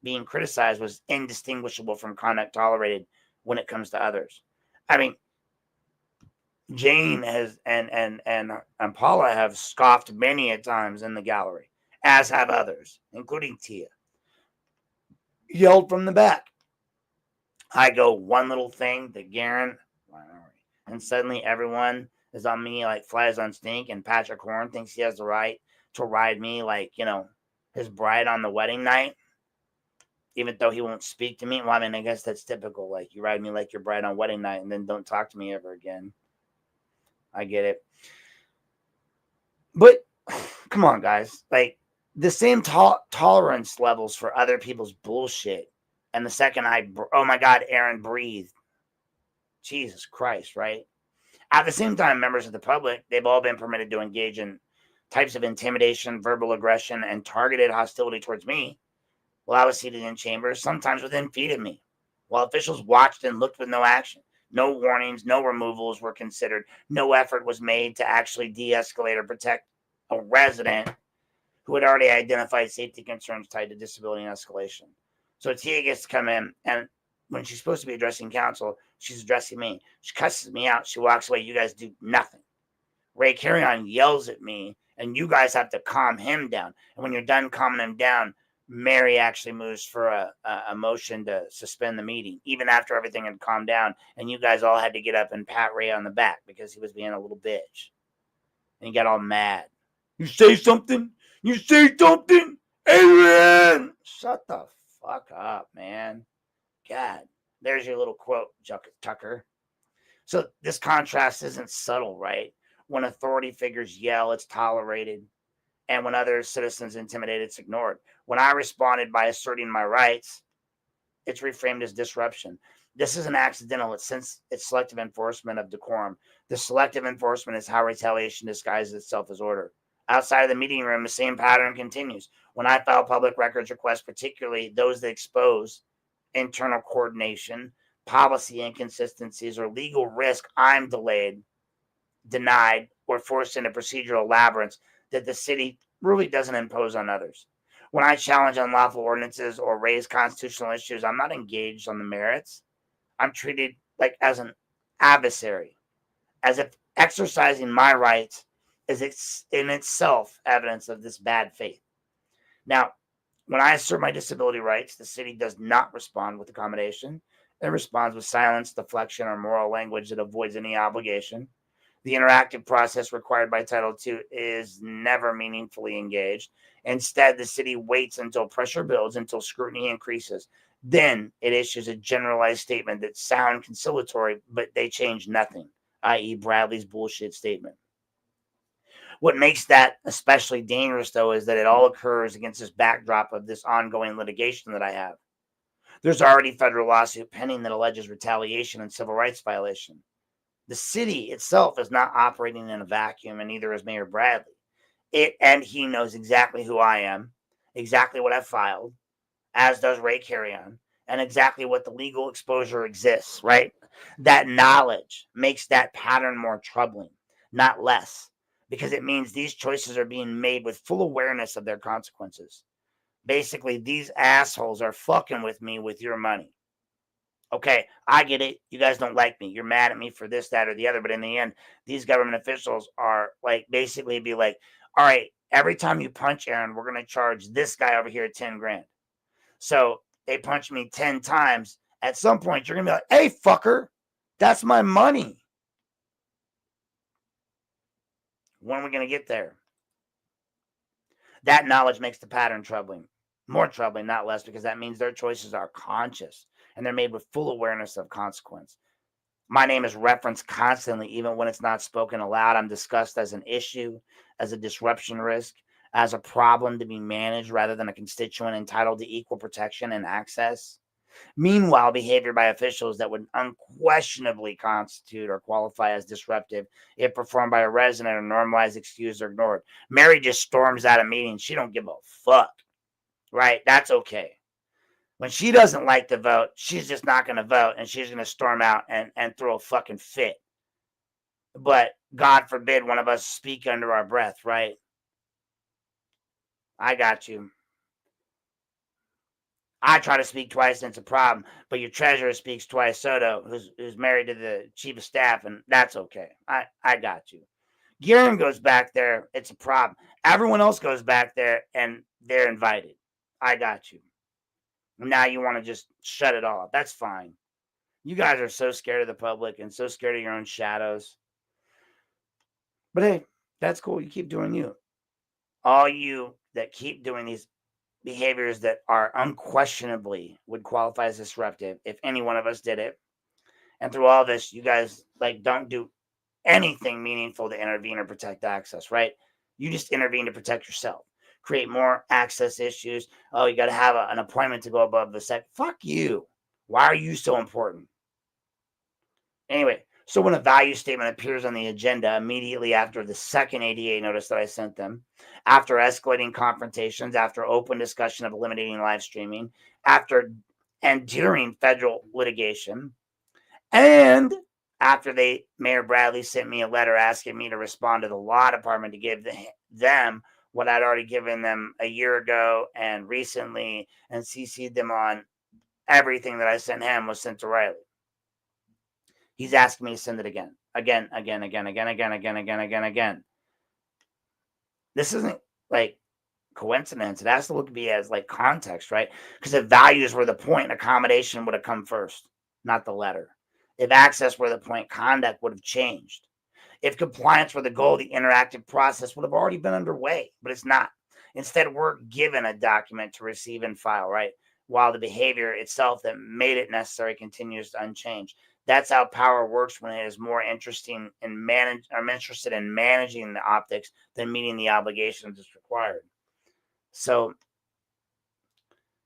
being criticized was indistinguishable from conduct tolerated when it comes to others. I mean, Jane has and Paula have scoffed many a times in the gallery, as have others, including Tia. Yelled from the back. I go one little thing to Garen, and suddenly everyone is on me like flies on stink, and Patrick Horn thinks he has the right to ride me like, his bride on the wedding night, even though he won't speak to me. Well, I mean, I guess that's typical. Like, you ride me like your bride on wedding night and then don't talk to me ever again. I get it. But come on, guys. Like, the same tolerance levels for other people's bullshit. And the second oh my God, Aaron breathed. Jesus Christ, right? At the same time, members of the public, they've all been permitted to engage in types of intimidation, verbal aggression, and targeted hostility towards me while I was seated in chambers, sometimes within feet of me, while officials watched and looked with no action. No warnings, no removals were considered. No effort was made to actually de-escalate or protect a resident who had already identified safety concerns tied to disability and escalation. So Tia gets to come in, and when she's supposed to be addressing council, she's addressing me. She cusses me out. She walks away. You guys do nothing. Ray Carrion yells at me, and you guys have to calm him down. And when you're done calming him down, Mary actually moves for a motion to suspend the meeting, even after everything had calmed down, and you guys all had to get up and pat Ray on the back because he was being a little bitch. And he got all mad. You say something? You say something? Adrian! Shut the fuck up, man. God, there's your little quote, Tucker. So this contrast isn't subtle, right? When authority figures yell, it's tolerated. And when other citizens intimidate, it's ignored. When I responded by asserting my rights, it's reframed as disruption. This isn't accidental. It's selective enforcement of decorum. The selective enforcement is how retaliation disguises itself as order. Outside of the meeting room, the same pattern continues. When I file public records requests, particularly those that expose internal coordination, policy inconsistencies, or legal risk, I'm delayed, denied, or forced into procedural labyrinths that the city really doesn't impose on others. When I challenge unlawful ordinances or raise constitutional issues, I'm not engaged on the merits. I'm treated like as an adversary, as if exercising my rights is in itself evidence of this bad faith. Now, when I assert my disability rights, the city does not respond with accommodation. It responds with silence, deflection, or moral language that avoids any obligation. The interactive process required by Title II is never meaningfully engaged. Instead, the city waits until pressure builds, until scrutiny increases. Then it issues a generalized statement that sounds conciliatory, but they change nothing, i.e. Bradley's bullshit statement. What makes that especially dangerous, though, is that it all occurs against this backdrop of this ongoing litigation that I have. There's already a federal lawsuit pending that alleges retaliation and civil rights violation. The city itself is not operating in a vacuum, and neither is Mayor Bradley. And he knows exactly who I am, exactly what I've filed, as does Ray Carrion, and exactly what the legal exposure exists, right? That knowledge makes that pattern more troubling, not less, because it means these choices are being made with full awareness of their consequences. Basically, these assholes are fucking with me with your money. Okay, I get it. You guys don't like me. You're mad at me for this, that, or the other. But in the end, these government officials are like basically be like, all right, every time you punch Aaron, we're going to charge this guy over here 10 grand. So they punch me 10 times. At some point, you're going to be like, hey, fucker, that's my money. When are we going to get there? That knowledge makes the pattern troubling. More troubling, not less, because that means their choices are conscious and they're made with full awareness of consequence. My name is referenced constantly, even when it's not spoken aloud. I'm discussed as an issue, as a disruption risk, as a problem to be managed rather than a constituent entitled to equal protection and access. Meanwhile, behavior by officials that would unquestionably constitute or qualify as disruptive if performed by a resident or normalized, excused, or ignored. Mary just storms out of meetings. She don't give a fuck, right? That's okay. When she doesn't like the vote, she's just not going to vote, and she's going to storm out and throw a fucking fit. But God forbid one of us speak under our breath, right? I got you. I try to speak twice, and it's a problem. But your treasurer speaks twice, Soto, who's married to the chief of staff, and that's okay. I got you. Guerin goes back there, it's a problem. Everyone else goes back there, and they're invited. I got you. Now you want to just shut it all up. That's fine. You guys are so scared of the public and so scared of your own shadows. But hey, that's cool. You keep doing you. All you that keep doing these behaviors that are unquestionably would qualify as disruptive, if any one of us did it, and through all this, you guys don't do anything meaningful to intervene or protect access, right? You just intervene to protect yourself, create more access issues. Oh, you got to have an appointment to go above the sec. Fuck you. Why are you so important? Anyway, so when a value statement appears on the agenda immediately after the second ADA notice that I sent them, after escalating confrontations, after open discussion of eliminating live streaming, after and during federal litigation, and after Mayor Bradley sent me a letter asking me to respond to the law department to give them what I'd already given them a year ago and recently, and CC'd them on everything that I sent him was sent to Riley. He's asking me to send it again. This isn't like coincidence. It has to look to be as like context, right? Because if values were the point, accommodation would have come first, not the letter. If access were the point, conduct would have changed. If compliance were the goal, the interactive process would have already been underway, but it's not. Instead, we're given a document to receive and file, right? While the behavior itself that made it necessary continues unchanged. That's how power works when it is more interesting in I'm interested in managing the optics than meeting the obligations that's required. So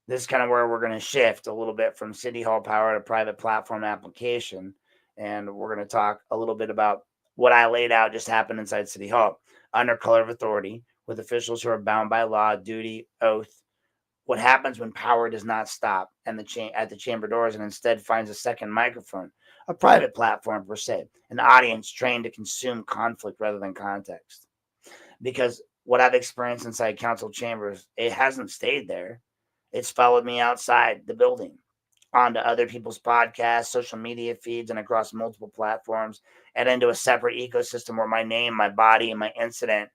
this is kind of where we're going to shift a little bit from City Hall power to private platform application. And we're going to talk a little bit about what I laid out just happened inside City Hall under color of authority with officials who are bound by law, duty, oath. What happens when power does not stop and at the chamber doors and instead finds a second microphone, a private platform per se, an audience trained to consume conflict rather than context. Because what I've experienced inside council chambers, it hasn't stayed there. It's followed me outside the building, onto other people's podcasts, social media feeds, and across multiple platforms, and into a separate ecosystem where my name, my body, and my incident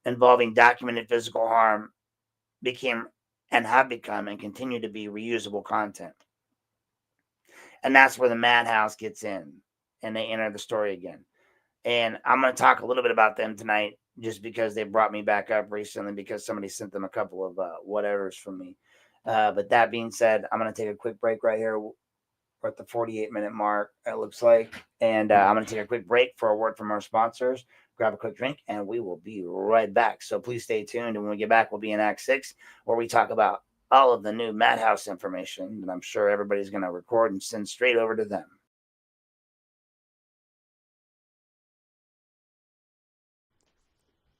involving documented physical harm became and have become and continue to be reusable content. And that's where the madhouse gets in and they enter the story again. And I'm going to talk a little bit about them tonight just because they brought me back up recently because somebody sent them a couple of whatevers from me. But that being said, I'm going to take a quick break right here. We're at the 48-minute mark, it looks like. And I'm going to take a quick break for a word from our sponsors. Grab a quick drink, and we will be right back. So please stay tuned. And when we get back, we'll be in Act 6, where we talk about all of the new Madhouse information that I'm sure everybody's going to record and send straight over to them.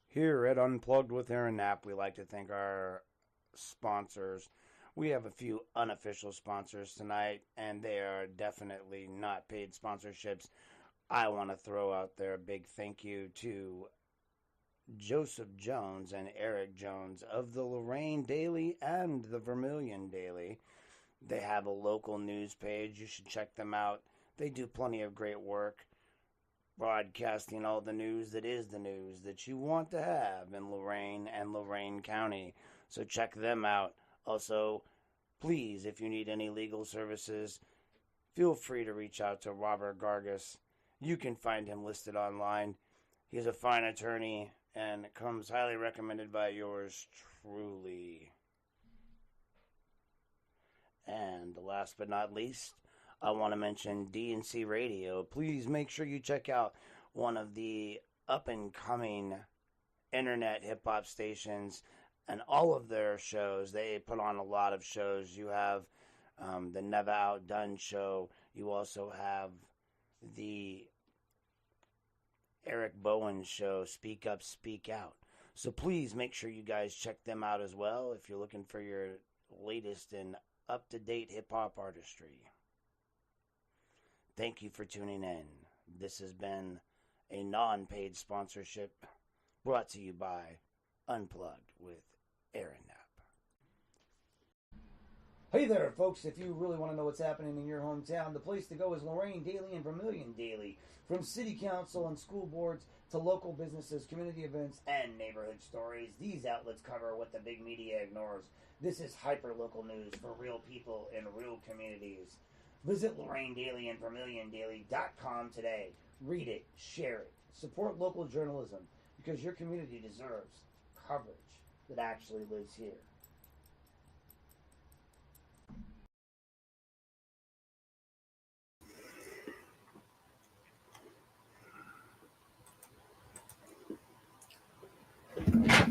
Here at Unplugged with Aaron Knapp, we like to thank our sponsors. We have a few unofficial sponsors tonight, and they are definitely not paid sponsorships. I want to throw out there a big thank you to Joseph Jones and Eric Jones of the Lorain Daily and the Vermilion Daily. They have a local news page. You should check them out. They do plenty of great work broadcasting all the news that is the news that you want to have in Lorain and Lorain County. So check them out. Also, please, if you need any legal services, feel free to reach out to Robert Gargas. You can find him listed online. He's a fine attorney and comes highly recommended by yours truly. And last but not least, I want to mention D&C Radio. Please make sure you check out one of the up-and-coming internet hip-hop stations and all of their shows. They put on a lot of shows. You have the Never Outdone show. You also have the Eric Bowen show, Speak Up, Speak Out. So please make sure you guys check them out as well if you're looking for your latest and up-to-date hip-hop artistry. Thank you for tuning in. This has been a non-paid sponsorship brought to you by Unplugged with Aaron Knapp. Hey there, folks. If you really want to know what's happening in your hometown, the place to go is Lorain Daily and Vermilion Daily. From city council and school boards to local businesses, community events, and neighborhood stories, these outlets cover what the big media ignores. This is hyper-local news for real people in real communities. Visit Lorain Daily and VermilionDaily.com today. Read it, share it, support local journalism, because your community deserves coverage that actually lives here.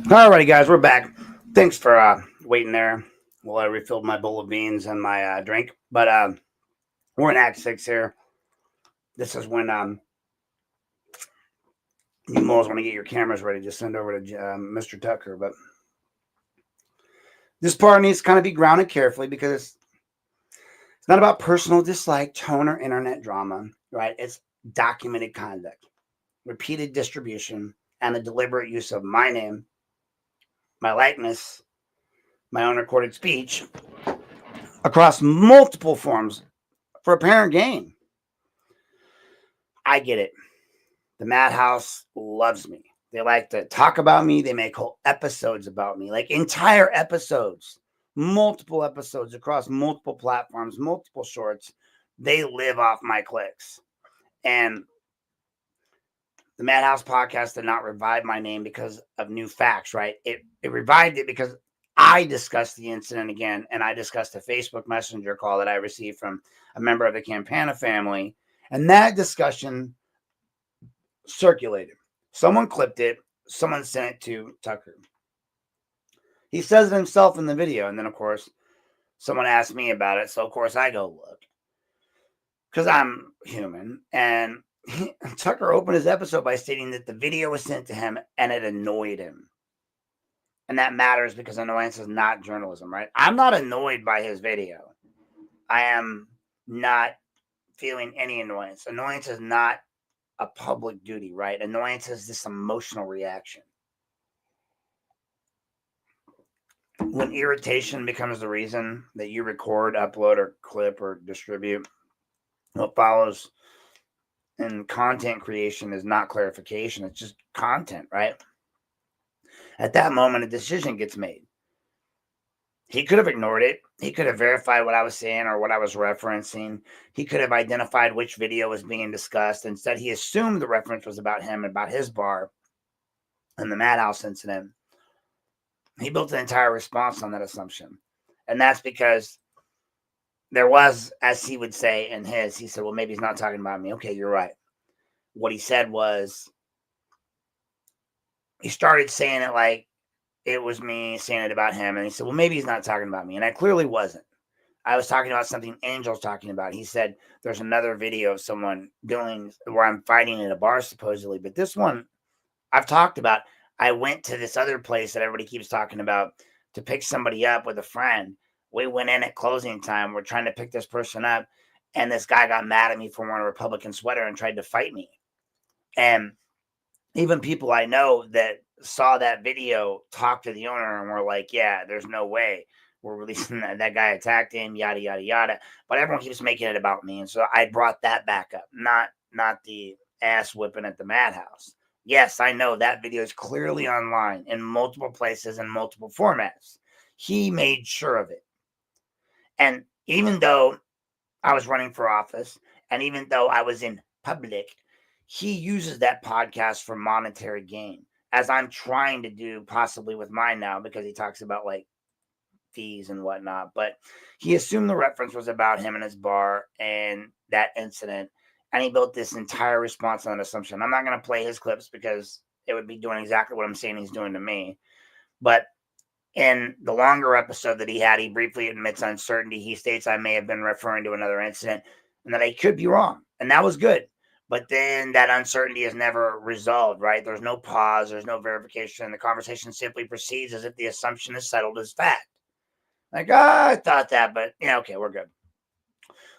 Alrighty, guys, we're back. Thanks for waiting there while I refilled my bowl of beans and my drink. But we're in Act 6 here. This is when you moles want to get your cameras ready. Just send over to Mr. Tucker. But this part needs to kind of be grounded carefully because it's not about personal dislike, tone, or internet drama, right? It's documented conduct, repeated distribution, and the deliberate use of my name, my likeness, my own recorded speech across multiple forms for apparent gain. I get it. The Madhouse loves me. They like to talk about me. They make whole episodes about me, like entire episodes, multiple episodes across multiple platforms, multiple shorts. They live off my clicks. And the Madhouse podcast did not revive my name because of new facts, right? It revived it because I discussed the incident again, and I discussed a Facebook Messenger call that I received from a member of the Campana family, and that discussion circulated. Someone clipped it. Someone sent it to Tucker. He says it himself in the video, and then, of course, someone asked me about it, so, of course, I go look because I'm human, and Tucker opened his episode by stating that the video was sent to him and it annoyed him. And that matters because annoyance is not journalism, right? I'm not annoyed by his video. I am not feeling any annoyance. Annoyance is not a public duty, right? Annoyance is this emotional reaction. When irritation becomes the reason that you record, upload, or clip, or distribute, what follows in content creation is not clarification. It's just content, right? At that moment, a decision gets made. He could have ignored it. He could have verified what I was saying or what I was referencing. He could have identified which video was being discussed. Instead, he assumed the reference was about him, about his bar, and the Madhouse incident. He built an entire response on that assumption. And that's because there was, as he would say in his, he said, well, maybe he's not talking about me. Okay, you're right. What he said was, he started saying it like it was me saying it about him. And he said, well, maybe he's not talking about me. And I clearly wasn't. I was talking about something Angel's talking about. He said, there's another video of someone doing where I'm fighting at a bar, supposedly. But this one I've talked about. I went to this other place that everybody keeps talking about to pick somebody up with a friend. We went in at closing time. We're trying to pick this person up. And this guy got mad at me for wearing a Republican sweater and tried to fight me. And even people I know that saw that video talk to the owner and were like, yeah, there's no way we're releasing that. That guy attacked him, yada, yada, yada. But everyone keeps making it about me. And so I brought that back up, not the ass whipping at the Madhouse. Yes, I know that video is clearly online in multiple places and multiple formats. He made sure of it. And even though I was running for office and even though I was in public, he uses that podcast for monetary gain, as I'm trying to do possibly with mine now, because he talks about like fees and whatnot. But he assumed the reference was about him and his bar and that incident. And he built this entire response on that assumption. I'm not going to play his clips because it would be doing exactly what I'm saying he's doing to me. But In the longer episode that he had, he briefly admits uncertainty. He states, I may have been referring to another incident and that I could be wrong. And that was good. But then that uncertainty is never resolved, right? There's no pause. There's no verification. The conversation simply proceeds as if the assumption is settled as fact. Like, I thought that, but yeah, okay, we're good.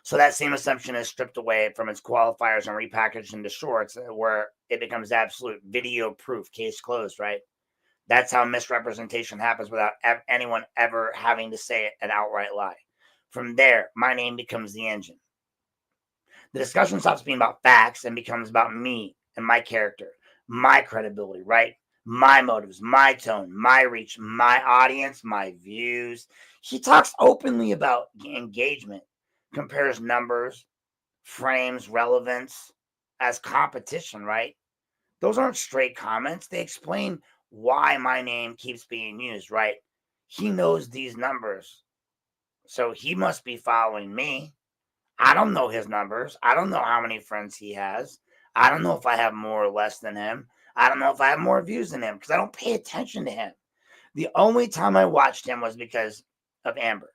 So that same assumption is stripped away from its qualifiers and repackaged into shorts where it becomes absolute video proof, case closed, right? That's how misrepresentation happens without anyone ever having to say an outright lie. From there, my name becomes the engine. The discussion stops being about facts and becomes about me and my character, my credibility, right? My motives, my tone, my reach, my audience, my views. He talks openly about engagement, compares numbers, frames relevance as competition, right? Those aren't straight comments. They explain why my name keeps being used, right? He knows these numbers, so he must be following me. I don't know his numbers. I don't know how many friends he has. I don't know if I have more or less than him. I don't know if I have more views than him because I don't pay attention to him. The only time I watched him was because of Amber.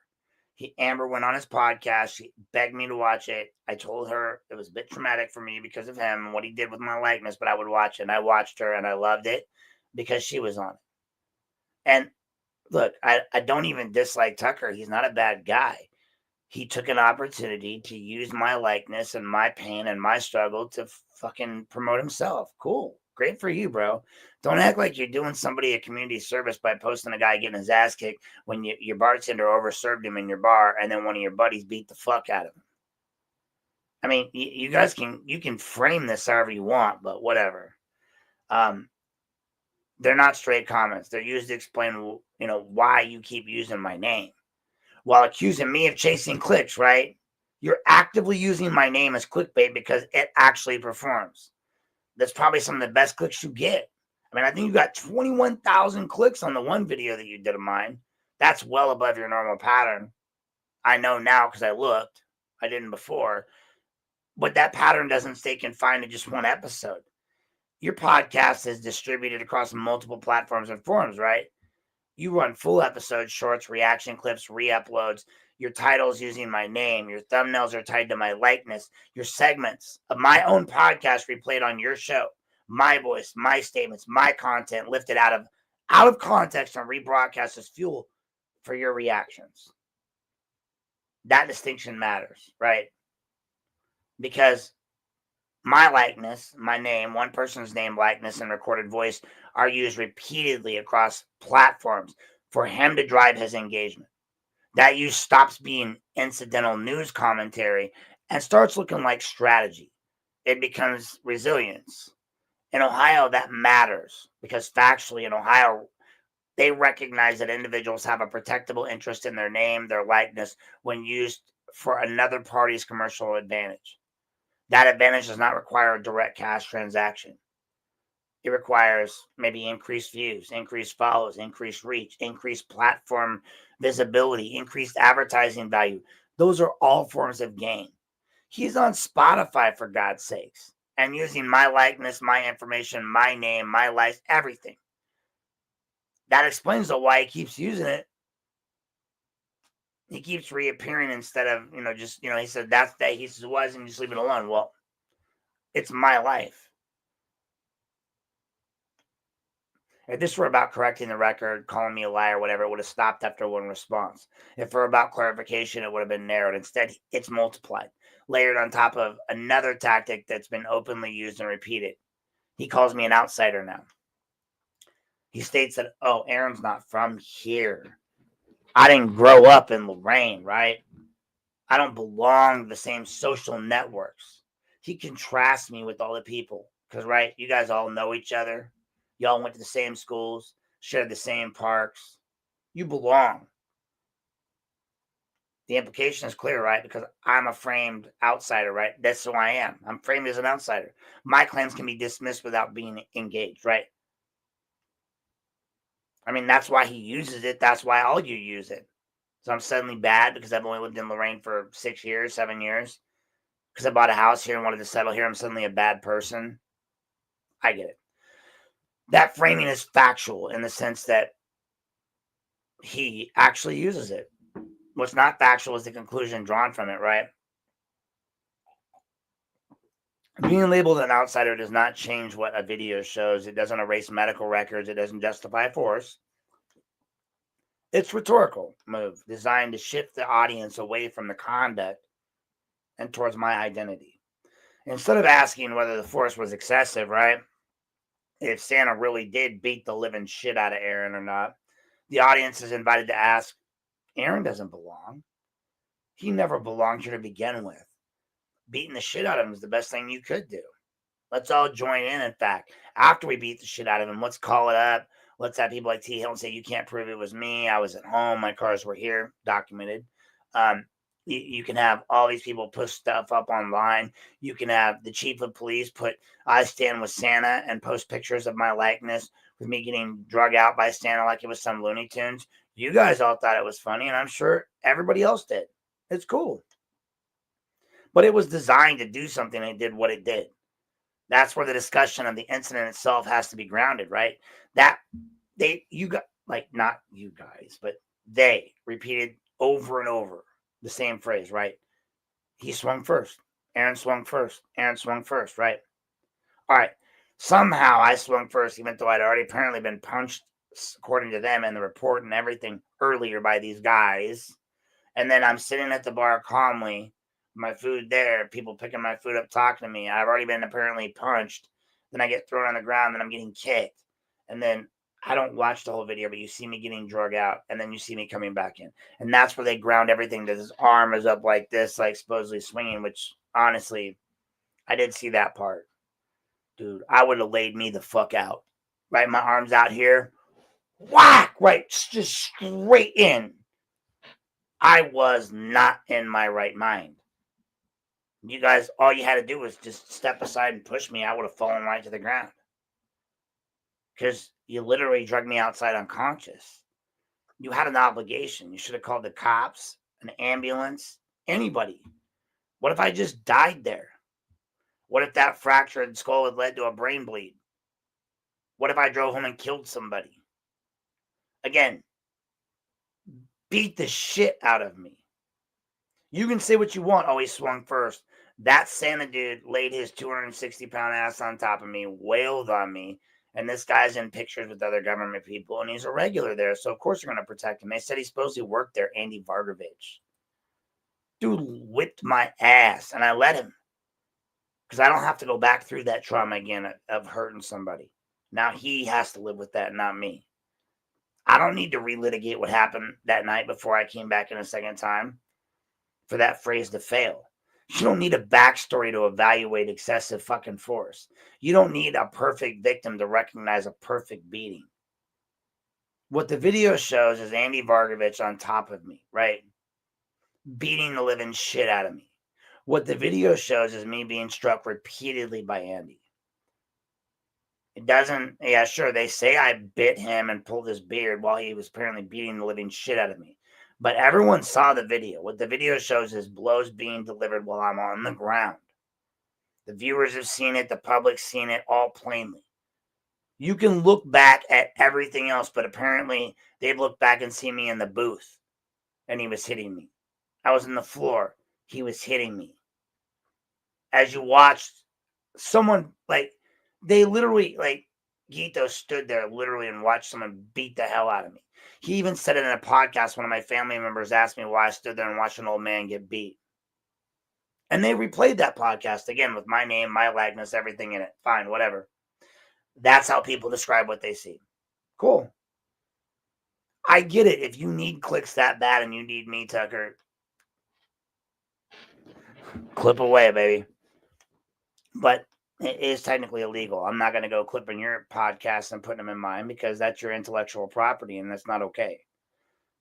Amber went on his podcast. She begged me to watch it. I told her it was a bit traumatic for me because of him and what he did with my likeness, but I would watch it. And I watched her and I loved it because she was on it. And look, I don't even dislike Tucker. He's not a bad guy. He took an opportunity to use my likeness and my pain and my struggle to fucking promote himself. Cool. Great for you, bro. Don't act like you're doing somebody a community service by posting a guy getting his ass kicked when your bartender overserved him in your bar and then one of your buddies beat the fuck out of him. I mean, you guys can frame this however you want, but whatever. They're not straight comments. They're used to explain, why you keep using my name. While accusing me of chasing clicks, right? You're actively using my name as clickbait because it actually performs. That's probably some of the best clicks you get. I mean, I think you got 21,000 clicks on the one video that you did of mine. That's well above your normal pattern. I know now because I looked. I didn't before. But that pattern doesn't stay confined to just one episode. Your podcast is distributed across multiple platforms and forums, right? You run full episodes, shorts, reaction clips, re-uploads. Your titles using my name. Your thumbnails are tied to my likeness. Your segments of my own podcast replayed on your show. My voice, my statements, my content lifted out of context and rebroadcast as fuel for your reactions. That distinction matters, right? Because my likeness, my name, one person's name, likeness, and recorded voice are used repeatedly across platforms for him to drive his engagement. That use stops being incidental news commentary and starts looking like strategy. It becomes resilience. In Ohio, that matters because factually in Ohio, they recognize that individuals have a protectable interest in their name, their likeness, when used for another party's commercial advantage. That advantage does not require a direct cash transaction. It requires maybe increased views, increased follows, increased reach, increased platform visibility, increased advertising value. Those are all forms of gain. He's on Spotify, for God's sakes, and using my likeness, my information, my name, my life, everything. That explains why he keeps using it. He keeps reappearing instead of, he said, that's that. He says, why doesn't he just leave it alone? Well, it's my life. If this were about correcting the record, calling me a liar, whatever, it would have stopped after one response. If it were about clarification, it would have been narrowed. Instead, it's multiplied, layered on top of another tactic that's been openly used and repeated. He calls me an outsider now. He states that, Aaron's not from here. I didn't grow up in Lorain, right? I don't belong to the same social networks. He contrasts me with all the people because, right, you guys all know each other. Y'all went to the same schools, shared the same parks. You belong. The implication is clear, right? Because I'm a framed outsider, right? That's who I am. I'm framed as an outsider. My claims can be dismissed without being engaged, right? I mean, that's why he uses it. That's why all you use it. So I'm suddenly bad because I've only lived in Lorain for 6 years, 7 years. Because I bought a house here and wanted to settle here. I'm suddenly a bad person. I get it. That framing is factual in the sense that he actually uses it. What's not factual is the conclusion drawn from it, right? Being labeled an outsider does not change what a video shows. It doesn't erase medical records. It doesn't justify force. It's rhetorical move designed to shift the audience away from the conduct and towards my identity. Instead of asking whether the force was excessive, right? If Santa really did beat the living shit out of Aaron or not, the audience is invited to ask, Aaron doesn't belong. He never belonged here to begin with. Beating the shit out of him is the best thing you could do. Let's all join in fact. After we beat the shit out of him, let's call it up. Let's have people like T. Hill and say, you can't prove it was me. I was at home. My cars were here. Documented. You can have all these people push stuff up online. You can have the chief of police put, I stand with Santa, and post pictures of my likeness with me getting drug out by Santa like it was some Looney Tunes. You guys all thought it was funny, and I'm sure everybody else did. It's cool. But it was designed to do something, and it did what it did. That's where the discussion of the incident itself has to be grounded, right? That you got, like, not you guys, but they repeated over and over the same phrase, right? He swung first. Aaron swung first. Aaron swung first, right? All right. Somehow I swung first, even though I'd already apparently been punched, according to them and the report and everything, earlier by these guys. And then I'm sitting at the bar calmly, my food there, people picking my food up, talking to me. I've already been apparently punched. Then I get thrown on the ground, then I'm getting kicked. And then I don't watch the whole video, but you see me getting drug out, and then you see me coming back in. And that's where they ground everything that his arm is up like this, like supposedly swinging, which honestly, I did see that part. Dude, I would have laid me the fuck out. Right? My arm's out here. Whack! Right? Just straight in. I was not in my right mind. You guys, all you had to do was just step aside and push me. I would have fallen right to the ground. Because you literally drugged me outside unconscious. You had an obligation. You should have called the cops, an ambulance, anybody. What if I just died there? What if that fractured skull had led to a brain bleed? What if I drove home and killed somebody? Again, beat the shit out of me. You can say what you want. Oh, he swung first. That Santa dude laid his 260-pound ass on top of me, wailed on me, and this guy's in pictures with other government people, and he's a regular there, so of course they're going to protect him. They said he's supposed to work there, Andy Vargovich. Dude whipped my ass, and I let him, because I don't have to go back through that trauma again of hurting somebody. Now he has to live with that, not me. I don't need to relitigate what happened that night before I came back in a second time for that phrase to fail. You don't need a backstory to evaluate excessive fucking force. You don't need a perfect victim to recognize a perfect beating. What the video shows is Andy Vargovich on top of me, right? Beating the living shit out of me. What the video shows is me being struck repeatedly by Andy. It doesn't, yeah, sure, they say I bit him and pulled his beard while he was apparently beating the living shit out of me. But everyone saw the video. What the video shows is blows being delivered while I'm on the ground. The viewers have seen it. The public's seen it all plainly. You can look back at everything else, but apparently they've looked back and seen me in the booth, and he was hitting me. I was on the floor. He was hitting me. As you watched, someone, like, they literally, like, Gito stood there literally and watched someone beat the hell out of me. He even said it in a podcast. One of my family members asked me why I stood there and watched an old man get beat. And they replayed that podcast again with my name, my likeness, everything in it. Fine, whatever. That's how people describe what they see. Cool. I get it. If you need clicks that bad and you need me, Tucker, clip away, baby. But it is technically illegal. I'm not going to go clipping your podcast and putting them in mine because that's your intellectual property and that's not okay.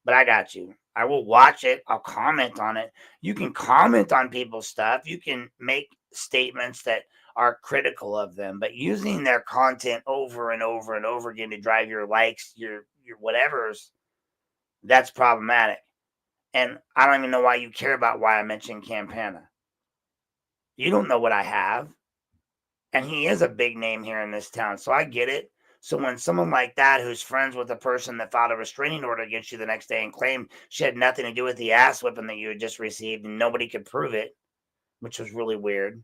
But I got you. I will watch it. I'll comment on it. You can comment on people's stuff. You can make statements that are critical of them, but using their content over and over and over again to drive your likes, your whatevers, that's problematic. And I don't even know why you care about why I mentioned Campana. You don't know what I have. And he is a big name here in this town, so I get it. So when someone like that, who's friends with the person that filed a restraining order against you the next day and claimed she had nothing to do with the ass whipping that you had just received and nobody could prove it, which was really weird.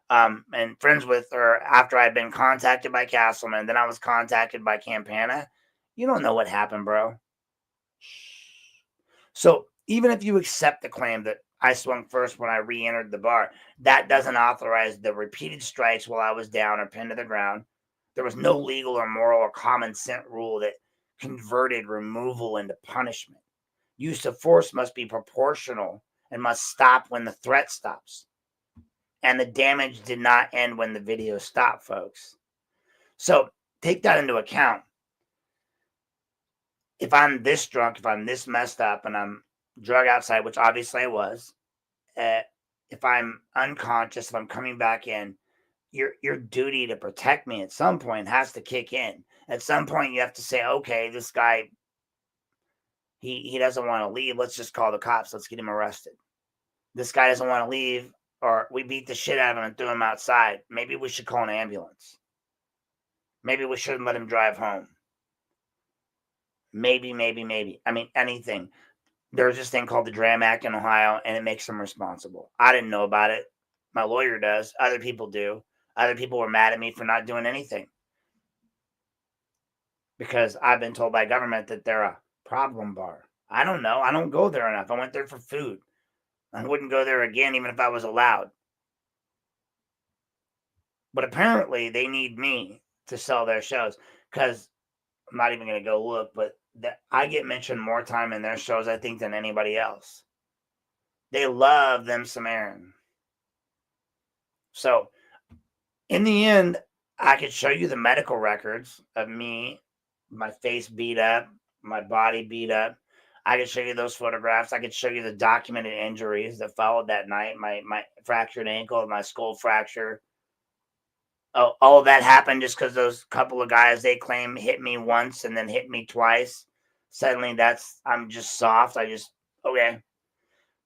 And friends with her after I'd been contacted by Castleman, then I was contacted by Campana. You don't know what happened, bro. So even if you accept the claim that I swung first when I re-entered the bar, that doesn't authorize the repeated strikes while I was down or pinned to the ground. There was no legal or moral or common sense rule that converted removal into punishment. Use of force must be proportional and must stop when the threat stops. And the damage did not end when the video stopped, folks. So take that into account. If I'm this drunk, if I'm this messed up, and I'm drug outside, which obviously I was, if I'm unconscious, if I'm coming back in, your duty to protect me at some point has to kick in. At some point, you have to say, okay, this guy, he doesn't want to leave. Let's just call the cops. Let's get him arrested. This guy doesn't want to leave, or we beat the shit out of him and threw him outside. Maybe we should call an ambulance. Maybe we shouldn't let him drive home. Maybe. I mean, anything. There's this thing called the DRAM Act in Ohio, and it makes them responsible. I didn't know about it. My lawyer does. Other people do. Other people were mad at me for not doing anything. Because I've been told by government that they're a problem bar. I don't know. I don't go there enough. I went there for food. I wouldn't go there again even if I was allowed. But apparently they need me to sell their shows, because I'm not even going to go look, but I get mentioned more time in their shows, I think, than anybody else. They love them some Aaron. So in the end, I could show you the medical records of me, my face beat up, my body beat up. I could show you those photographs. I could show you the documented injuries that followed that night. My fractured ankle, my skull fracture. Oh, all of that happened just because those couple of guys they claim hit me once and then hit me twice. Suddenly I'm just soft. Okay.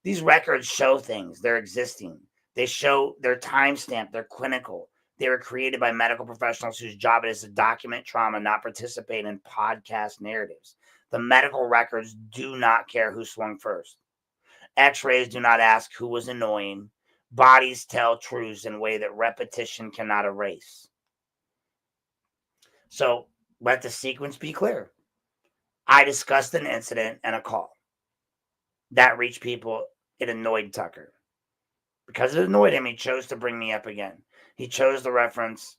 These records show things. They're existing. They show their timestamp. They're clinical. They were created by medical professionals whose job it is to document trauma, not participate in podcast narratives. The medical records do not care who swung first. X-rays do not ask who was annoying. Bodies tell truths in a way that repetition cannot erase. So let the sequence be clear. I discussed an incident and a call. That reached people. It annoyed Tucker. Because it annoyed him, he chose to bring me up again. He chose the reference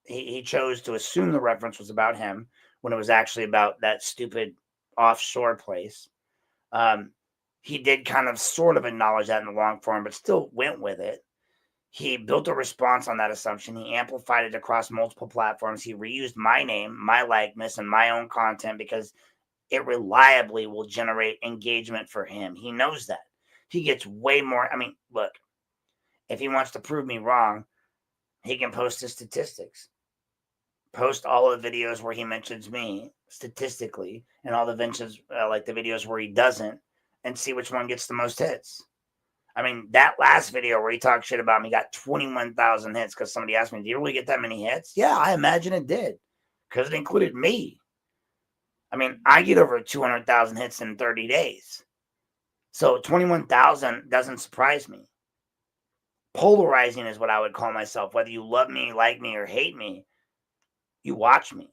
he chose to assume the reference was about him when it was actually about that stupid offshore place. He did kind of sort of acknowledge that in the long form, but still went with it. He built a response on that assumption. He amplified it across multiple platforms. He reused my name, my likeness, and my own content because it reliably will generate engagement for him. He knows that. He gets way more. I mean, look, if he wants to prove me wrong, he can post his statistics. Post all the videos where he mentions me statistically and all the mentions, like the videos where he doesn't, and see which one gets the most hits. I mean, that last video where he talked shit about me got 21,000 hits because somebody asked me, do you really get that many hits? Yeah, I imagine it did, because it included me. I mean, I get over 200,000 hits in 30 days. So 21,000 doesn't surprise me. Polarizing is what I would call myself. Whether you love me, like me, or hate me, you watch me.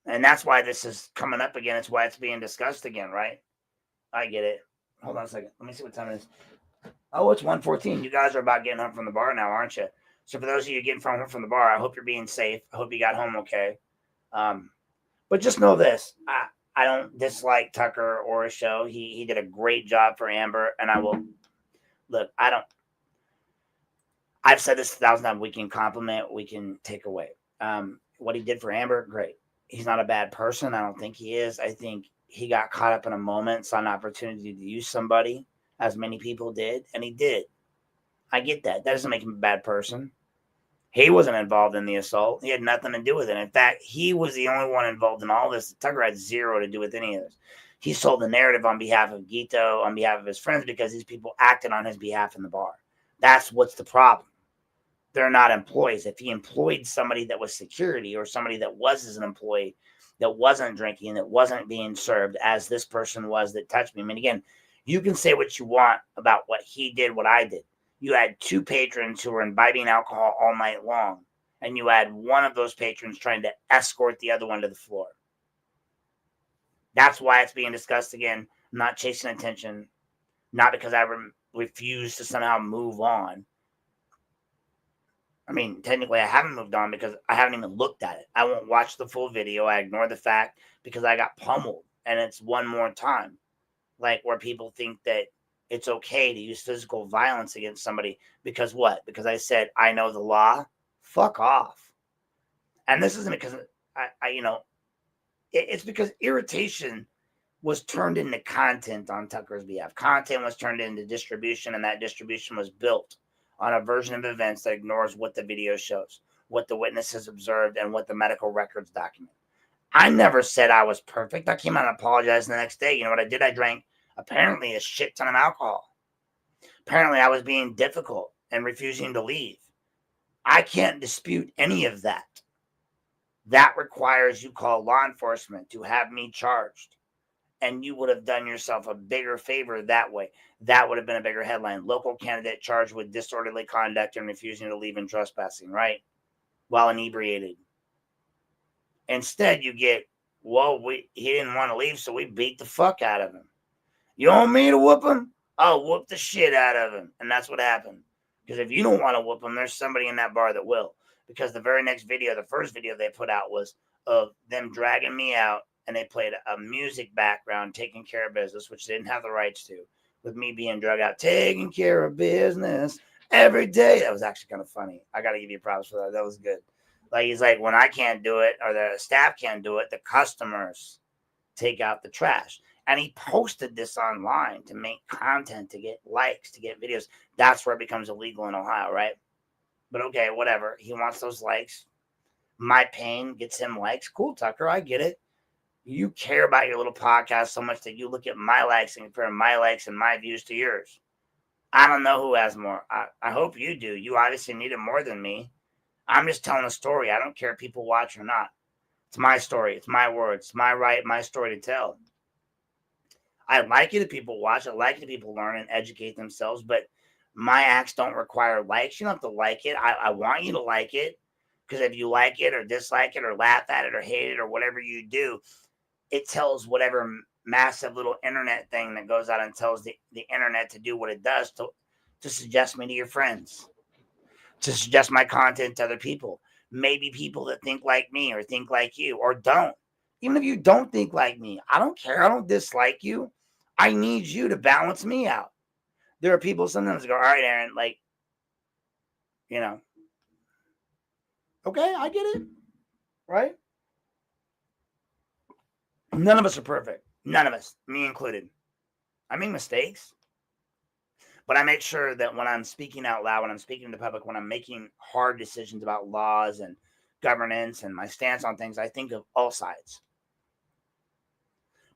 And that's why this is coming up again. It's why it's being discussed again, right? I get it. Hold on a second. Let me see what time it is. Oh, it's 1:14. You guys are about getting home from the bar now, aren't you? So for those of you getting home from the bar, I hope you're being safe. I hope you got home okay. But just know this. I don't dislike Tucker or his show. He did a great job for Amber, and I will look. I've said this 1,000 times. We can compliment, we can take away. What he did for Amber, great. He's not a bad person. I don't think he is. I think he got caught up in a moment, saw an opportunity to use somebody, as many people did, and he did. I get that. That doesn't make him a bad person. He wasn't involved in the assault. He had nothing to do with it. In fact, he was the only one involved in all this. Tucker had zero to do with any of this. He sold the narrative on behalf of Gito, on behalf of his friends, because these people acted on his behalf in the bar. That's what's the problem. they're not employees. If he employed somebody that was security or somebody that was as an employee that wasn't drinking, that wasn't being served as this person was that touched me. I mean, again, you can say what you want about what he did, what I did. You had 2 patrons who were imbibing alcohol all night long, and you had one of those patrons trying to escort the other one to the floor. That's why it's being discussed again. I'm not chasing attention, not because I refuse to somehow move on. I mean, technically, I haven't moved on because I haven't even looked at it. I won't watch the full video. I ignore the fact because I got pummeled, and it's one more time. Like where people think that it's okay to use physical violence against somebody because what? Because I said, I know the law? Fuck off. And this isn't because it's because irritation was turned into content on Tucker's behalf. Content was turned into distribution, and that distribution was built on a version of events that ignores what the video shows, what the witnesses observed, and what the medical records document. I never said I was perfect. I came out and apologized the next day. You know what I did? I drank apparently a shit ton of alcohol. Apparently I was being difficult and refusing to leave. I can't dispute any of that. That requires you call law enforcement to have me charged. And you would have done yourself a bigger favor that way. That would have been a bigger headline. Local candidate charged with disorderly conduct and refusing to leave and trespassing, right? While inebriated. Instead, you get, he didn't want to leave, so we beat the fuck out of him. You want me to whoop him? I'll whoop the shit out of him. And that's what happened. Because if you don't want to whoop him, there's somebody in that bar that will. Because the very next video, the first video they put out was of them dragging me out, and they played a music background, taking care of business, which they didn't have the rights to, with me being drug out, taking care of business every day. That was actually kind of funny. I got to give you props for that. That was good. Like, he's like, when I can't do it, or the staff can't do it, the customers take out the trash. And he posted this online to make content, to get likes, to get videos. That's where it becomes illegal in Ohio, right? But okay, whatever. He wants those likes. My pain gets him likes. Cool, Tucker, I get it. You care about your little podcast so much that you look at my likes and compare my likes and my views to yours. I don't know who has more. I hope you do. You obviously need it more than me. I'm just telling a story. I don't care if people watch or not. It's my story. It's my words. It's my right, my story to tell. I like it if people watch. I like it if people learn and educate themselves. But my acts don't require likes. You don't have to like it. I want you to like it. Because if you like it or dislike it or laugh at it or hate it or whatever you do, it tells whatever massive little internet thing that goes out and tells the internet to do what it does to suggest me to your friends, to suggest my content to other people. Maybe people that think like me or think like you or don't. Even if you don't think like me, I don't care. I don't dislike you. I need you to balance me out. There are people sometimes go, all right, Aaron, like, okay, I get it, right? None of us are perfect. None of us, me included. I make mistakes. But I make sure that when I'm speaking out loud, when I'm speaking to the public, when I'm making hard decisions about laws and governance and my stance on things, I think of all sides.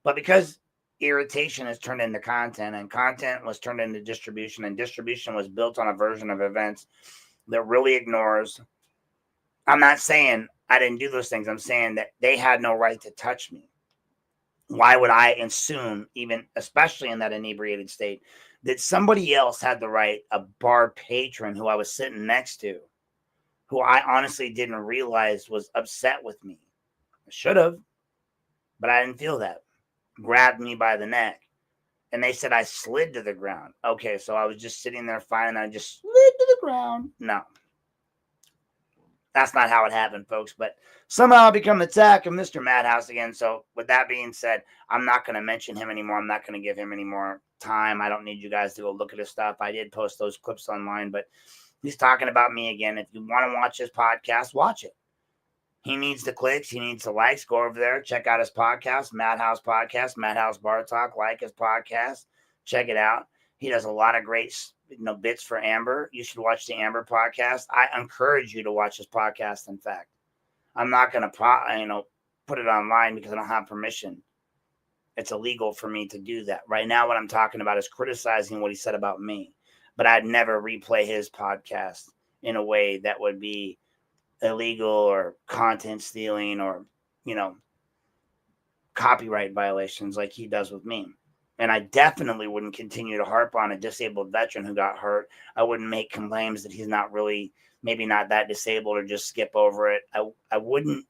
But because irritation is turned into content, and content was turned into distribution, and distribution was built on a version of events that really ignores, I'm not saying I didn't do those things. I'm saying that they had no right to touch me. Why would I assume, even especially in that inebriated state, that somebody else had the right, a bar patron who I was sitting next to, who I honestly didn't realize was upset with me? I should have, but I didn't feel that. Grabbed me by the neck, and they said I slid to the ground. Okay, so I was just sitting there fine, and I just slid to the ground. No. That's not how it happened, folks. But somehow I become the attack of Mr. Madhouse again. So with that being said, I'm not going to mention him anymore. I'm not going to give him any more time. I don't need you guys to go look at his stuff. I did post those clips online, but he's talking about me again. If you want to watch his podcast, watch it. He needs the clicks. He needs the likes. Go over there. Check out his podcast, Madhouse Podcast, Madhouse Bar Talk. Like his podcast. Check it out. He does a lot of great bits for Amber. You should watch the Amber podcast. I encourage you to watch his podcast. In fact, I'm not going to put it online because I don't have permission. It's illegal for me to do that. Right now, what I'm talking about is criticizing what he said about me. But I'd never replay his podcast in a way that would be illegal or content stealing or, copyright violations like he does with me. And I definitely wouldn't continue to harp on a disabled veteran who got hurt. I wouldn't make claims that he's not really, maybe not that disabled, or just skip over it. I wouldn't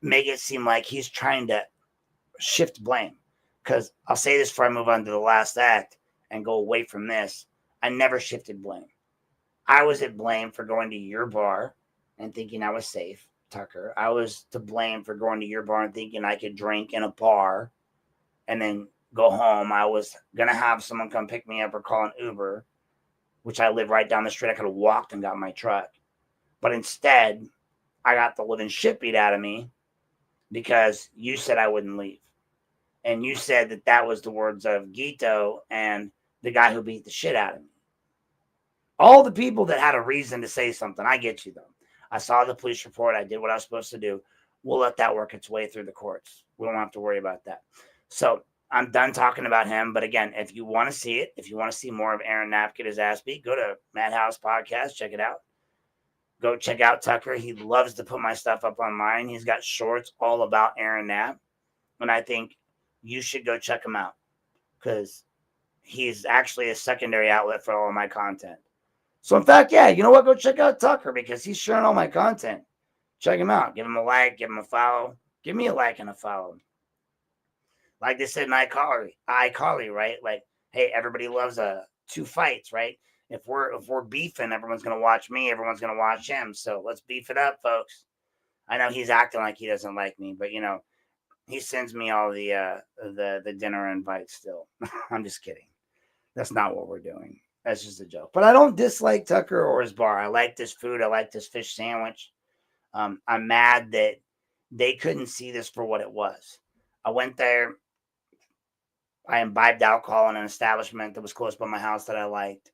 make it seem like he's trying to shift blame. Because I'll say this before I move on to the last act and go away from this. I never shifted blame. I was at blame for going to your bar and thinking I was safe, Tucker. I was to blame for going to your bar and thinking I could drink in a bar and then go home. I was going to have someone come pick me up or call an Uber, which I live right down the street. I could have walked and got my truck. But instead, I got the living shit beat out of me because you said I wouldn't leave. And you said that that was the words of Gito and the guy who beat the shit out of me. All the people that had a reason to say something, I get you, though. I saw the police report. I did what I was supposed to do. We'll let that work its way through the courts. We don't have to worry about that. So I'm done talking about him. But again, if you want to see it, if you want to see more of Aaron Knapp get his ass beat, go to Madhouse Podcast. Check it out. Go check out Tucker. He loves to put my stuff up online. He's got shorts all about Aaron Knapp. And I think you should go check him out because he's actually a secondary outlet for all of my content. So, in fact, yeah, you know what? Go check out Tucker because he's sharing all my content. Check him out. Give him a like. Give him a follow. Give me a like and a follow. Like they said in iCarly, right? Like, hey, everybody loves two fights, right? If we're beefing, everyone's gonna watch me. Everyone's gonna watch him. So let's beef it up, folks. I know he's acting like he doesn't like me, but he sends me all the dinner invites still. I'm just kidding. That's not what we're doing. That's just a joke. But I don't dislike Tucker or his bar. I like this food. I like this fish sandwich. I'm mad that they couldn't see this for what it was. I went there. I imbibed alcohol in an establishment that was close by my house that I liked,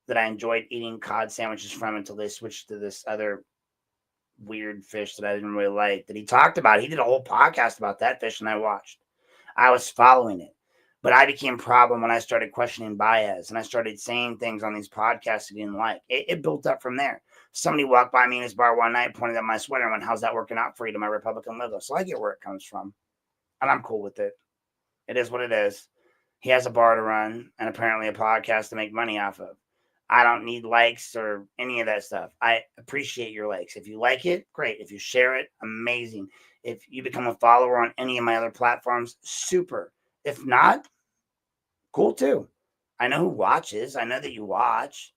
that I enjoyed eating cod sandwiches from until they switched to this other weird fish that I didn't really like, that he talked about. He did a whole podcast about that fish, and I watched. I was following it. But I became a problem when I started questioning Baez and I started saying things on these podcasts I didn't like. It built up from there. Somebody walked by me in his bar one night, pointed at my sweater and went, "How's that working out for you?" to my Republican logo. So I get where it comes from. And I'm cool with it. It is what it is. He has a bar to run and apparently a podcast to make money off of. I don't need likes or any of that stuff. I appreciate your likes. If you like it, great. If you share it, amazing. If you become a follower on any of my other platforms, super. If not, cool too. I know who watches. I know that you watch.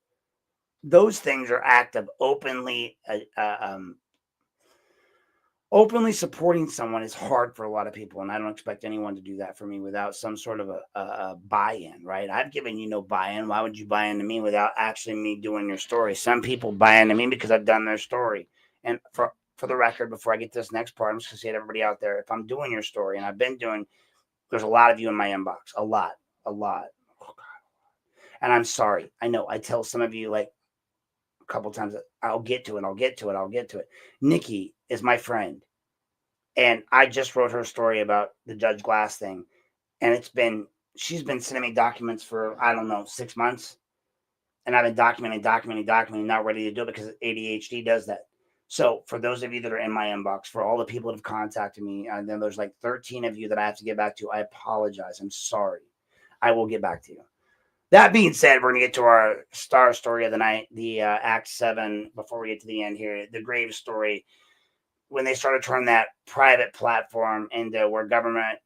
Those things are act of openly supporting someone is hard for a lot of people, and I don't expect anyone to do that for me without some sort of a buy-in, right? I've given you no buy-in. Why would you buy into me without actually me doing your story? Some people buy into me because I've done their story. And for the record, before I get to this next part, I'm just going to say to everybody out there, if I'm doing your story, and I've been doing, there's a lot of you in my inbox, a lot. Oh, God. And I'm sorry. I know I tell some of you like a couple times, I'll get to it. Nikki is my friend. And I just wrote her story about the Judge Glass thing. And she's been sending me documents for, I don't know, 6 months. And I've been documenting, not ready to do it because ADHD does that. So for those of you that are in my inbox, for all the people that have contacted me, and then there's like 13 of you that I have to get back to, I apologize. I'm sorry. I will get back to you. That being said, we're going to get to our star story of the night, the Act 7, before we get to the end here, the grave story, when they started turning that private platform into where government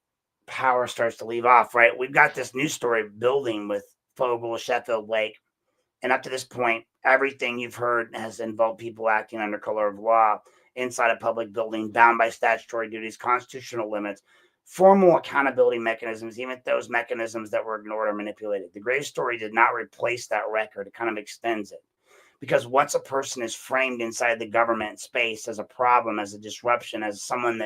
power starts to leave off, right? We've got this news story building with Fogle, Sheffield Lake, and up to this point, everything you've heard has involved people acting under color of law inside a public building, bound by statutory duties, constitutional limits, formal accountability mechanisms, even those mechanisms that were ignored or manipulated. The grave story did not replace that record. It kind of extends it. Because once a person is framed inside the government space as a problem, as a disruption, as someone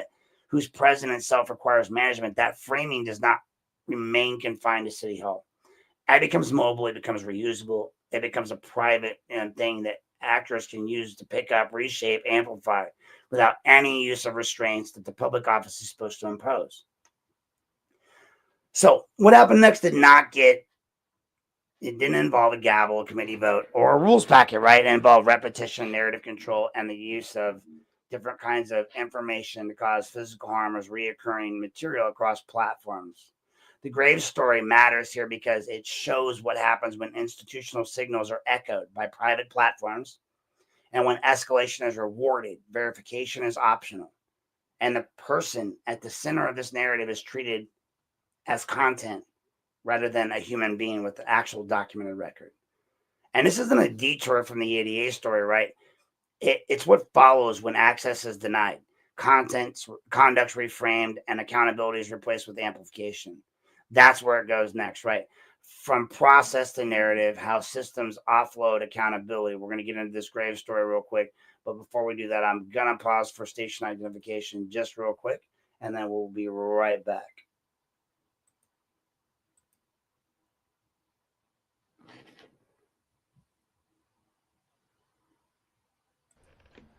whose presence itself requires management, that framing does not remain confined to City Hall. It becomes mobile. It becomes reusable. It becomes a private thing that actors can use to pick up, reshape, amplify without any use of restraints that the public office is supposed to impose. So what happened next did not get It didn't involve a gavel, a committee vote, or a rules packet, right? It involved repetition, narrative control, and the use of different kinds of information to cause physical harm as reoccurring material across platforms. The Graves story matters here because it shows what happens when institutional signals are echoed by private platforms and when escalation is rewarded, verification is optional, and the person at the center of this narrative is treated as content rather than a human being with the actual documented record. And this isn't a detour from the ADA story, right? It's what follows when access is denied. Conduct's reframed, and accountability is replaced with amplification. That's where it goes next, right? From process to narrative, how systems offload accountability. We're going to get into this Grave story real quick. But before we do that, I'm going to pause for station identification just real quick, and then we'll be right back.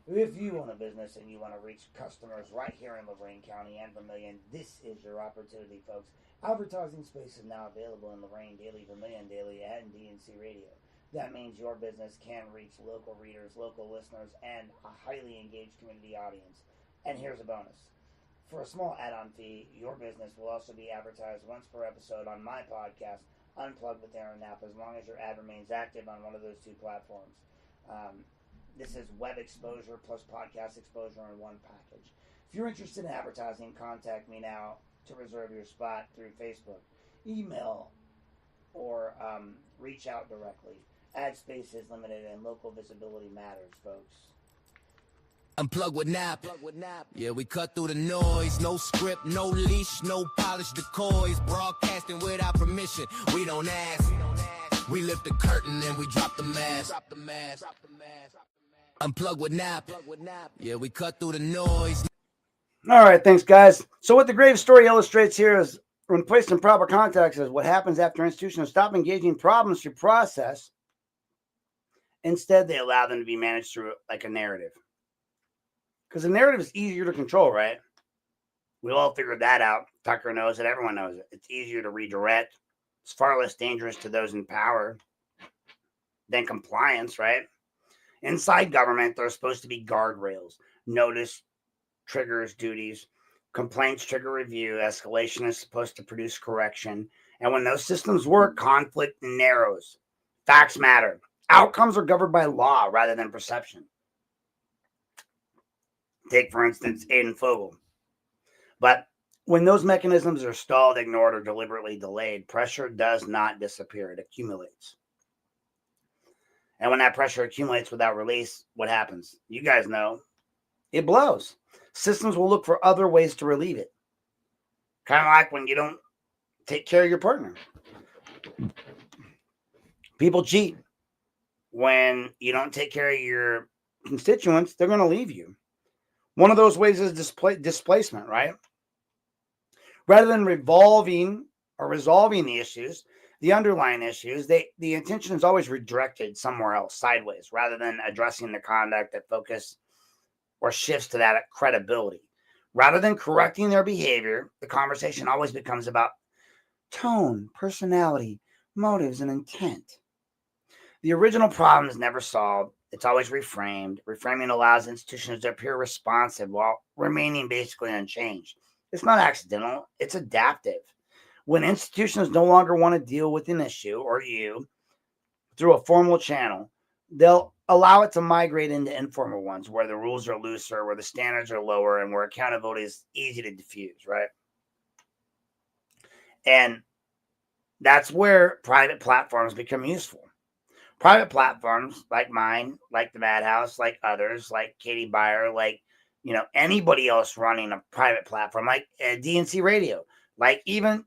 If you own a business and you want to reach customers right here in Lorain County and Vermilion, this is your opportunity, folks. Advertising space is now available in Lorain Daily, Vermilion Daily, and DNC Radio. That means your business can reach local readers, local listeners, and a highly engaged community audience. And here's a bonus. For a small add-on fee, your business will also be advertised once per episode on my podcast, Unplugged with Aaron Knapp, as long as your ad remains active on one of those two platforms. This is web exposure plus podcast exposure in one package. If you're interested in advertising, contact me now to reserve your spot through Facebook, email, or reach out directly. Ad space is limited and local visibility matters, folks. Unplug with Nap. Yeah, we cut through the noise. No script, no leash, no polished decoys. Broadcasting without permission. We don't ask. We lift the curtain and we drop the mask. Unplug with Nap. Yeah, we cut through the noise. All right, thanks, guys. So what the Grave story illustrates here is, when placed in proper context, is what happens after institutions stop engaging problems through process. Instead, they allow them to be managed through like a narrative. Because the narrative is easier to control, right? We all figured that out. Tucker knows it. Everyone knows it. It's easier to redirect. It's far less dangerous to those in power than compliance, right? Inside government, there's supposed to be guardrails, notice, triggers, duties. Complaints trigger review. Escalation is supposed to produce correction. And when those systems work, conflict narrows. Facts matter. Outcomes are governed by law rather than perception. Take, for instance, Aiden Fogel. But when those mechanisms are stalled, ignored, or deliberately delayed, pressure does not disappear. It accumulates. And when that pressure accumulates without release, what happens? You guys know. It blows. Systems will look for other ways to relieve it. Kind of like when you don't take care of your partner. People cheat. When you don't take care of your constituents, they're going to leave you. One of those ways is displacement, right? Rather than resolving the issues, the underlying issues, the intention is always redirected somewhere else, sideways, rather than addressing the conduct that focus or shifts to that credibility. Rather than correcting their behavior, the conversation always becomes about tone, personality, motives, and intent. The original problem is never solved. It's always reframed. Reframing allows institutions to appear responsive while remaining basically unchanged. It's not accidental. It's adaptive. When institutions no longer want to deal with an issue or you through a formal channel, they'll allow it to migrate into informal ones where the rules are looser, where the standards are lower, and where accountability is easy to diffuse, right? And that's where private platforms become useful. Private platforms like mine, like the Madhouse, like others, like Katie Beyer, like anybody else running a private platform, like DNC Radio, like even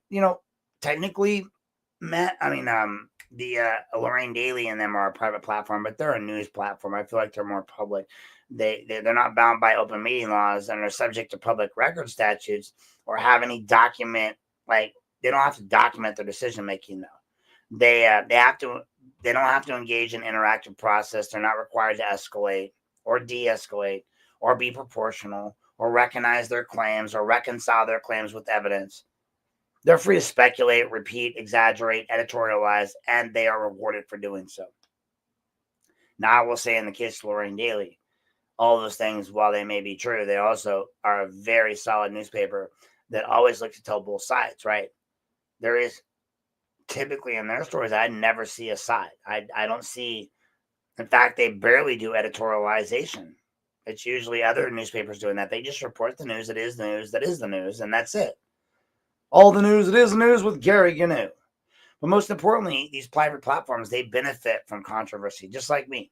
technically, the Lorain Daily and them are a private platform, but they're a news platform. I feel like they're more public. They're not bound by open meeting laws and are subject to public record statutes or have any document. Like they don't have to document their decision making though. They don't have to engage in interactive process. They're not required to escalate or de-escalate or be proportional or recognize their claims or reconcile their claims with evidence. They're free to speculate, repeat, exaggerate, editorialize, and they are rewarded for doing so. Now, I will say in the case of Lorain Daily, all those things, while they may be true, they also are a very solid newspaper that always looks to tell both sides, right? There is typically in their stories, I never see a side. I don't see, in fact, they barely do editorialization. It's usually other newspapers doing that. They just report the news that is the news that is the news, and that's it. All the news that is the news with Gary Gnu. But most importantly, these private platforms, they benefit from controversy, just like me,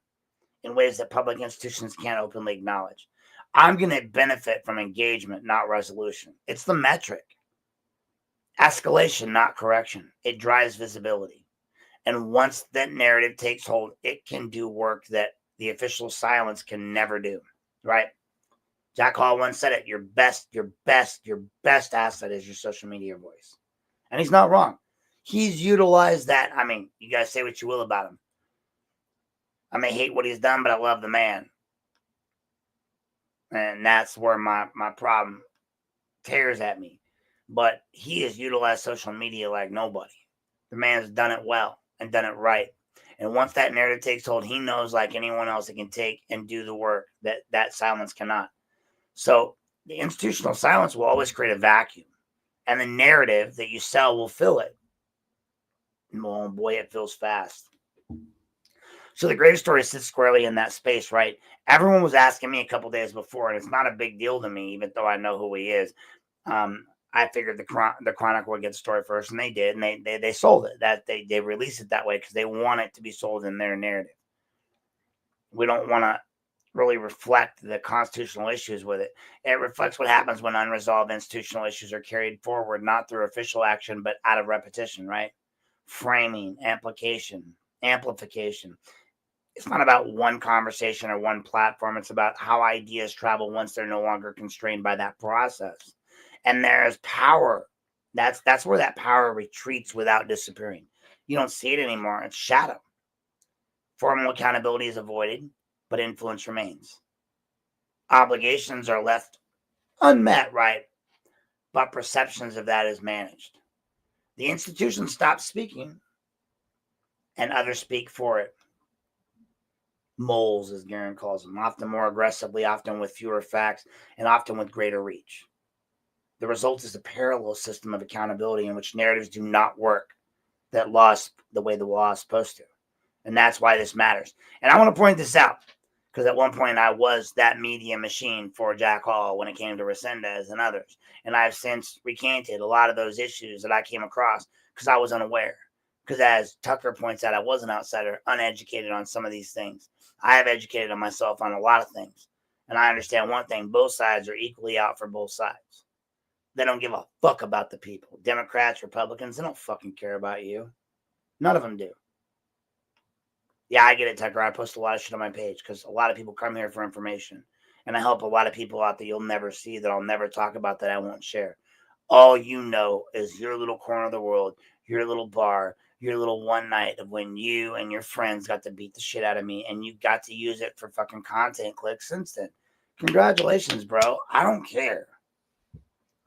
in ways that public institutions can't openly acknowledge. I'm going to benefit from engagement, not resolution. It's the metric. Escalation, not correction. It drives visibility. And once that narrative takes hold, it can do work that the official silence can never do, right? Jack Hall once said it, your best asset is your social media voice. And he's not wrong. He's utilized that. I mean, you guys say what you will about him. I may hate what he's done, but I love the man. And that's where my problem tears at me. But he has utilized social media like nobody. The man's done it well and done it right. And once that narrative takes hold, he knows, like anyone else, it can take and do the work that silence cannot. So the institutional silence will always create a vacuum. And the narrative that you sell will fill it. And oh boy, it fills fast. So the greatest story sits squarely in that space, right? Everyone was asking me a couple days before, and it's not a big deal to me, even though I know who he is. I figured the Chronicle would get the story first, and they did, and they sold it. That they released it that way because they want it to be sold in their narrative. We don't want to really reflect the constitutional issues with it. It reflects what happens when unresolved institutional issues are carried forward, not through official action, but out of repetition, right? Framing, amplification. It's not about one conversation or one platform. It's about how ideas travel once they're no longer constrained by that process. And there's power. That's where that power retreats without disappearing. You don't see it anymore. It's shadow. Formal accountability is avoided, but influence remains. Obligations are left unmet, right? But perceptions of that is managed. The institution stops speaking, and others speak for it. Moles, as Garen calls them, often more aggressively, often with fewer facts, and often with greater reach. The result is a parallel system of accountability in which narratives do not work that laws the way the law is supposed to. And that's why this matters. And I want to point this out because at one point I was that media machine for Jack Hall when it came to Resendez and others. And I've since recanted a lot of those issues that I came across because I was unaware. Because as Tucker points out, I was an outsider, uneducated on some of these things. I have educated on myself on a lot of things. And I understand one thing, both sides are equally out for both sides. They don't give a fuck about the people. Democrats, Republicans, they don't fucking care about you. None of them do. Yeah, I get it, Tucker. I post a lot of shit on my page because a lot of people come here for information. And I help a lot of people out that you'll never see, that I'll never talk about, that I won't share. All you know is your little corner of the world, your little bar, your little one night of when you and your friends got to beat the shit out of me and you got to use it for fucking content clicks instant. Congratulations, bro. I don't care.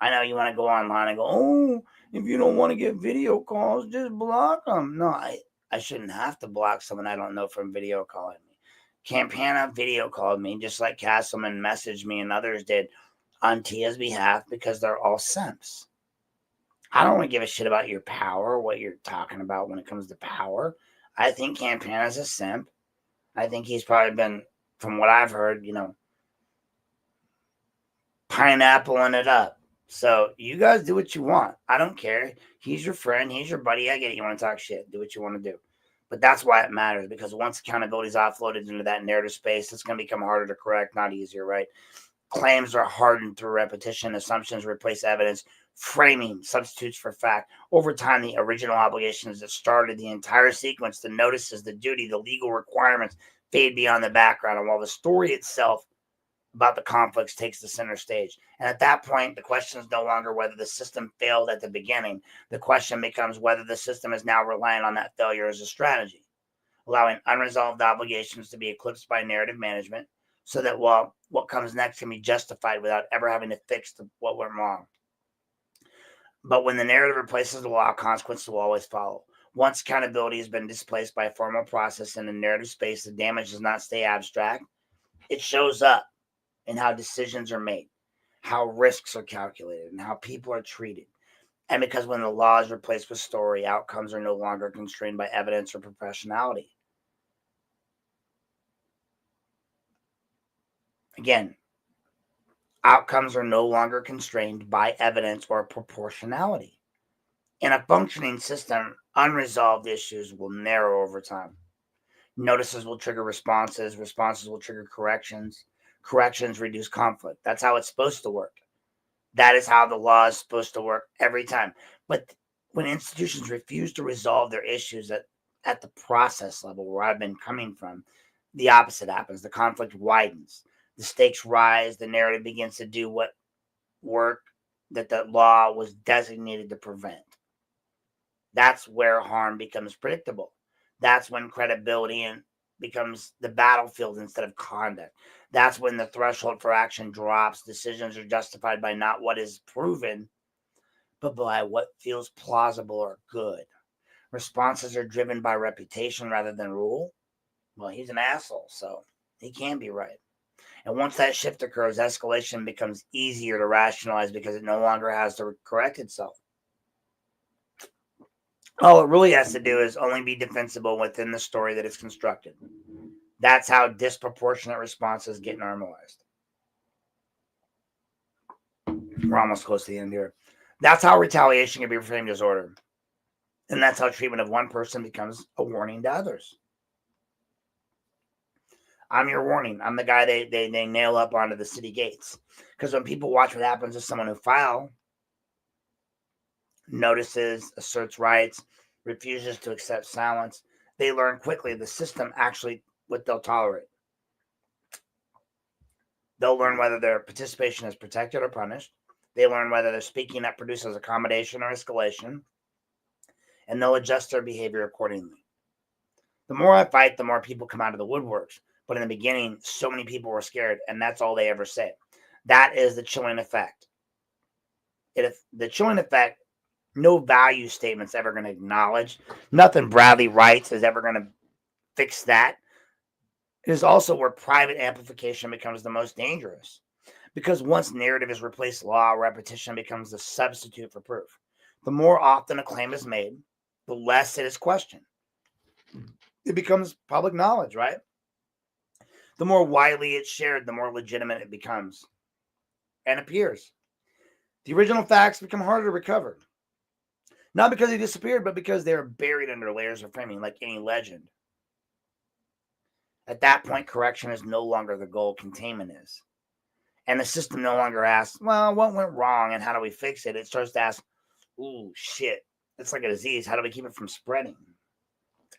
I know you want to go online and go, oh, if you don't want to get video calls, just block them. No, I shouldn't have to block someone I don't know from video calling me. Campana video called me, just like Castleman messaged me and others did on Tia's behalf because they're all simps. I don't want to give a shit about your power, what you're talking about when it comes to power. I think Campana's a simp. I think he's probably been, from what I've heard, pineappling it up. So you guys do what you want. I don't care. He's your friend. He's your buddy. I get it. You want to talk shit. Do what you want to do. But that's why it matters, because once accountability is offloaded into that narrative space, it's going to become harder to correct, not easier, right? Claims are hardened through repetition. Assumptions replace evidence. Framing substitutes for fact. Over time, the original obligations that started the entire sequence, the notices, the duty, the legal requirements fade beyond the background. And while the story itself about the conflicts takes the center stage. And at that point, the question is no longer whether the system failed at the beginning. The question becomes whether the system is now relying on that failure as a strategy, allowing unresolved obligations to be eclipsed by narrative management so that what comes next can be justified without ever having to fix what went wrong. But when the narrative replaces the law, consequences will always follow. Once accountability has been displaced by a formal process in the narrative space, the damage does not stay abstract. It shows up in how decisions are made, how risks are calculated, and how people are treated. And because when the law is replaced with story, outcomes are no longer constrained by evidence or proportionality. Again, outcomes are no longer constrained by evidence or proportionality. In a functioning system, unresolved issues will narrow over time. Notices will trigger responses, responses will trigger corrections, corrections reduce conflict. That's how it's supposed to work. That is how the law is supposed to work every time. But when institutions refuse to resolve their issues at the process level, where I've been coming from, the opposite happens. The conflict widens, the stakes rise, the narrative begins to do what work that the law was designated to prevent. That's where harm becomes predictable. That's when credibility becomes the battlefield instead of conduct. That's when the threshold for action drops. Decisions are justified by not what is proven, but by what feels plausible or good. Responses are driven by reputation rather than rule. Well, he's an asshole, so he can be right. And once that shift occurs, escalation becomes easier to rationalize because it no longer has to correct itself. All it really has to do is only be defensible within the story that it's constructed. That's how disproportionate responses get normalized. We're almost close to the end here. That's how retaliation can be reframed as order. And that's how treatment of one person becomes a warning to others. I'm your warning. I'm the guy they nail up onto the city gates. Because when people watch what happens to someone who notices, asserts rights, refuses to accept silence, they learn quickly the system actually what they'll tolerate. They'll learn whether their participation is protected or punished. They learn whether their speaking up produces accommodation or escalation, and they'll adjust their behavior accordingly. The more I fight, the more people come out of the woodworks. But in the beginning, so many people were scared, and that's all they ever say. That is the chilling effect. The chilling effect, no value statement's ever going to acknowledge. Nothing Bradley writes is ever going to fix that. It is also where private amplification becomes the most dangerous. Because once narrative is replaced law, repetition becomes the substitute for proof. The more often a claim is made, the less it is questioned. It becomes public knowledge, right? The more widely it's shared, the more legitimate it becomes and appears. The original facts become harder to recover. Not because they disappeared, but because they're buried under layers of framing, like any legend. At that point, correction is no longer the goal, containment is. And the system no longer asks, well, what went wrong and how do we fix it? It starts to ask, ooh, shit, it's like a disease. How do we keep it from spreading?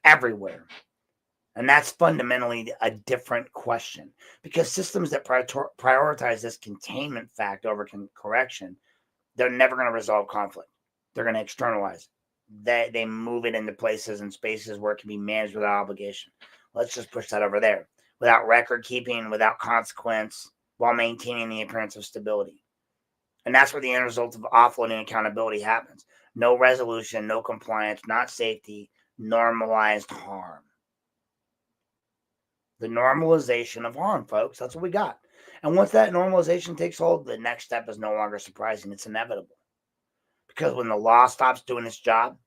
Everywhere. And that's fundamentally a different question. Because systems that prioritize this containment fact over correction, they're never going to resolve conflict. They're going to externalize it. They move it into places and spaces where it can be managed without obligation. Let's just push that over there. Without record keeping, without consequence, while maintaining the appearance of stability. And that's where the end result of offloading accountability happens. No resolution, no compliance, not safety, normalized harm. The normalization of harm, folks. That's what we got. And once that normalization takes hold, the next step is no longer surprising. It's inevitable. Because when the law stops doing its job,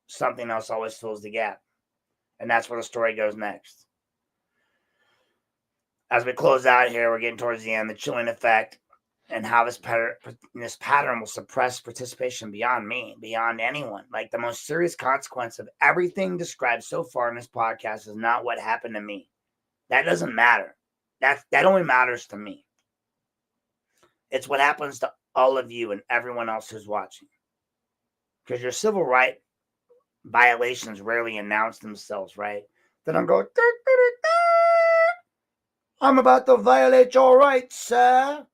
something else always fills the gap. And that's where the story goes next. As we close out here, we're getting towards the end, the chilling effect and how this pattern will suppress participation beyond me, beyond anyone. Like the most serious consequence of everything described so far in this podcast is not what happened to me. That doesn't matter. That only matters to me. It's what happens to all of you and everyone else who's watching. Because your civil right violations rarely announce themselves, right? They don't go, I'm about to violate your rights, sir.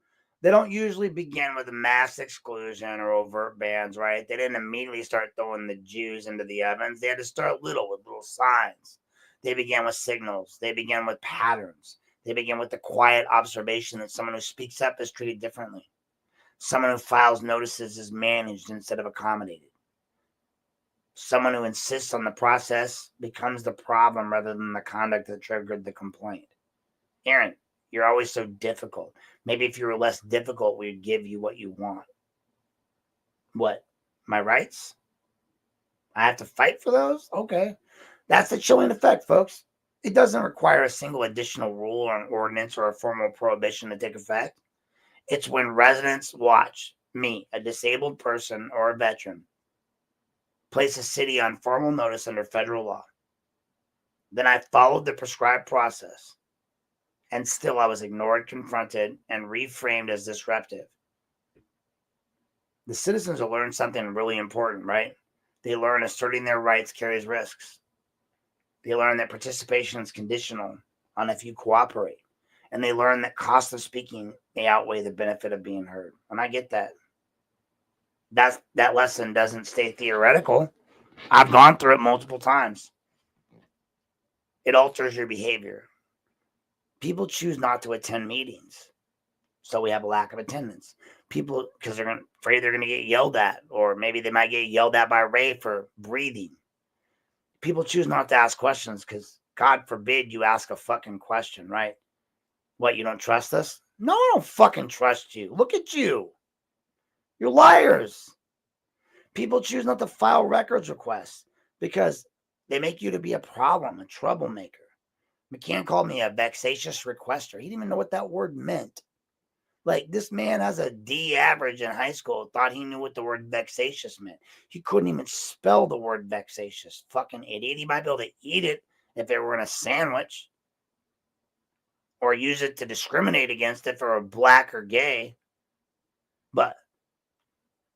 They don't usually begin with a mass exclusion or overt bans, right? They didn't immediately start throwing the Jews into the ovens. They had to start little with little signs. They began with signals. They began with patterns. They begin with the quiet observation that someone who speaks up is treated differently. Someone who files notices is managed instead of accommodated. Someone who insists on the process becomes the problem rather than the conduct that triggered the complaint. Aaron, you're always so difficult. Maybe if you were less difficult, we'd give you what you want. What? My rights? I have to fight for those? Okay. That's the chilling effect, folks. It doesn't require a single additional rule or an ordinance or a formal prohibition to take effect. It's when residents watch me, a disabled person or a veteran, place a city on formal notice under federal law. Then I followed the prescribed process, and still I was ignored, confronted, and reframed as disruptive. The citizens will learn something really important, right? They learn asserting their rights carries risks. They learn that participation is conditional on if you cooperate. And they learn that cost of speaking may outweigh the benefit of being heard. And I get that. That lesson doesn't stay theoretical. I've gone through it multiple times. It alters your behavior. People choose not to attend meetings, so we have a lack of attendance. People, because they're afraid they're going to get yelled at, or maybe they might get yelled at by Ray for breathing. People choose not to ask questions because, God forbid, you ask a fucking question, right? What, you don't trust us? No, I don't fucking trust you. Look at you. You're liars. People choose not to file records requests because they make you to be a problem, a troublemaker. McCann called me a vexatious requester. He didn't even know what that word meant. Like, this man has a D average in high school, thought he knew what the word vexatious meant. He couldn't even spell the word vexatious. Fucking idiot. He might be able to eat it if it were in a sandwich, or use it to discriminate against if it were black or gay. But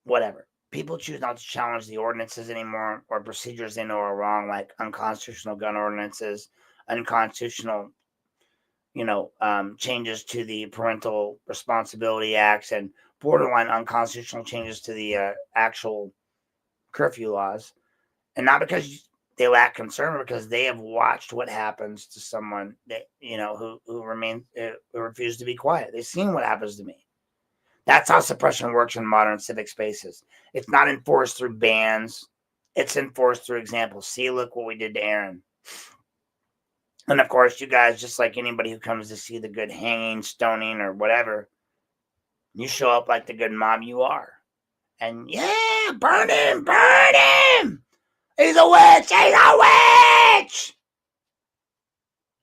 whatever. People choose not to challenge the ordinances anymore, or procedures they know are wrong, like unconstitutional gun ordinances, unconstitutional changes to the Parental Responsibility Acts, and borderline unconstitutional changes to the actual curfew laws. And not because they lack concern, but because they have watched what happens to someone that, who refuses to be quiet. They've seen what happens to me. That's how suppression works in modern civic spaces. It's not enforced through bans. It's enforced through examples. See, look what we did to Aaron. And of course, you guys, just like anybody who comes to see the good hanging, stoning, or whatever, you show up like the good mom you are. And yeah, burn him, burn him! He's a witch, he's a witch!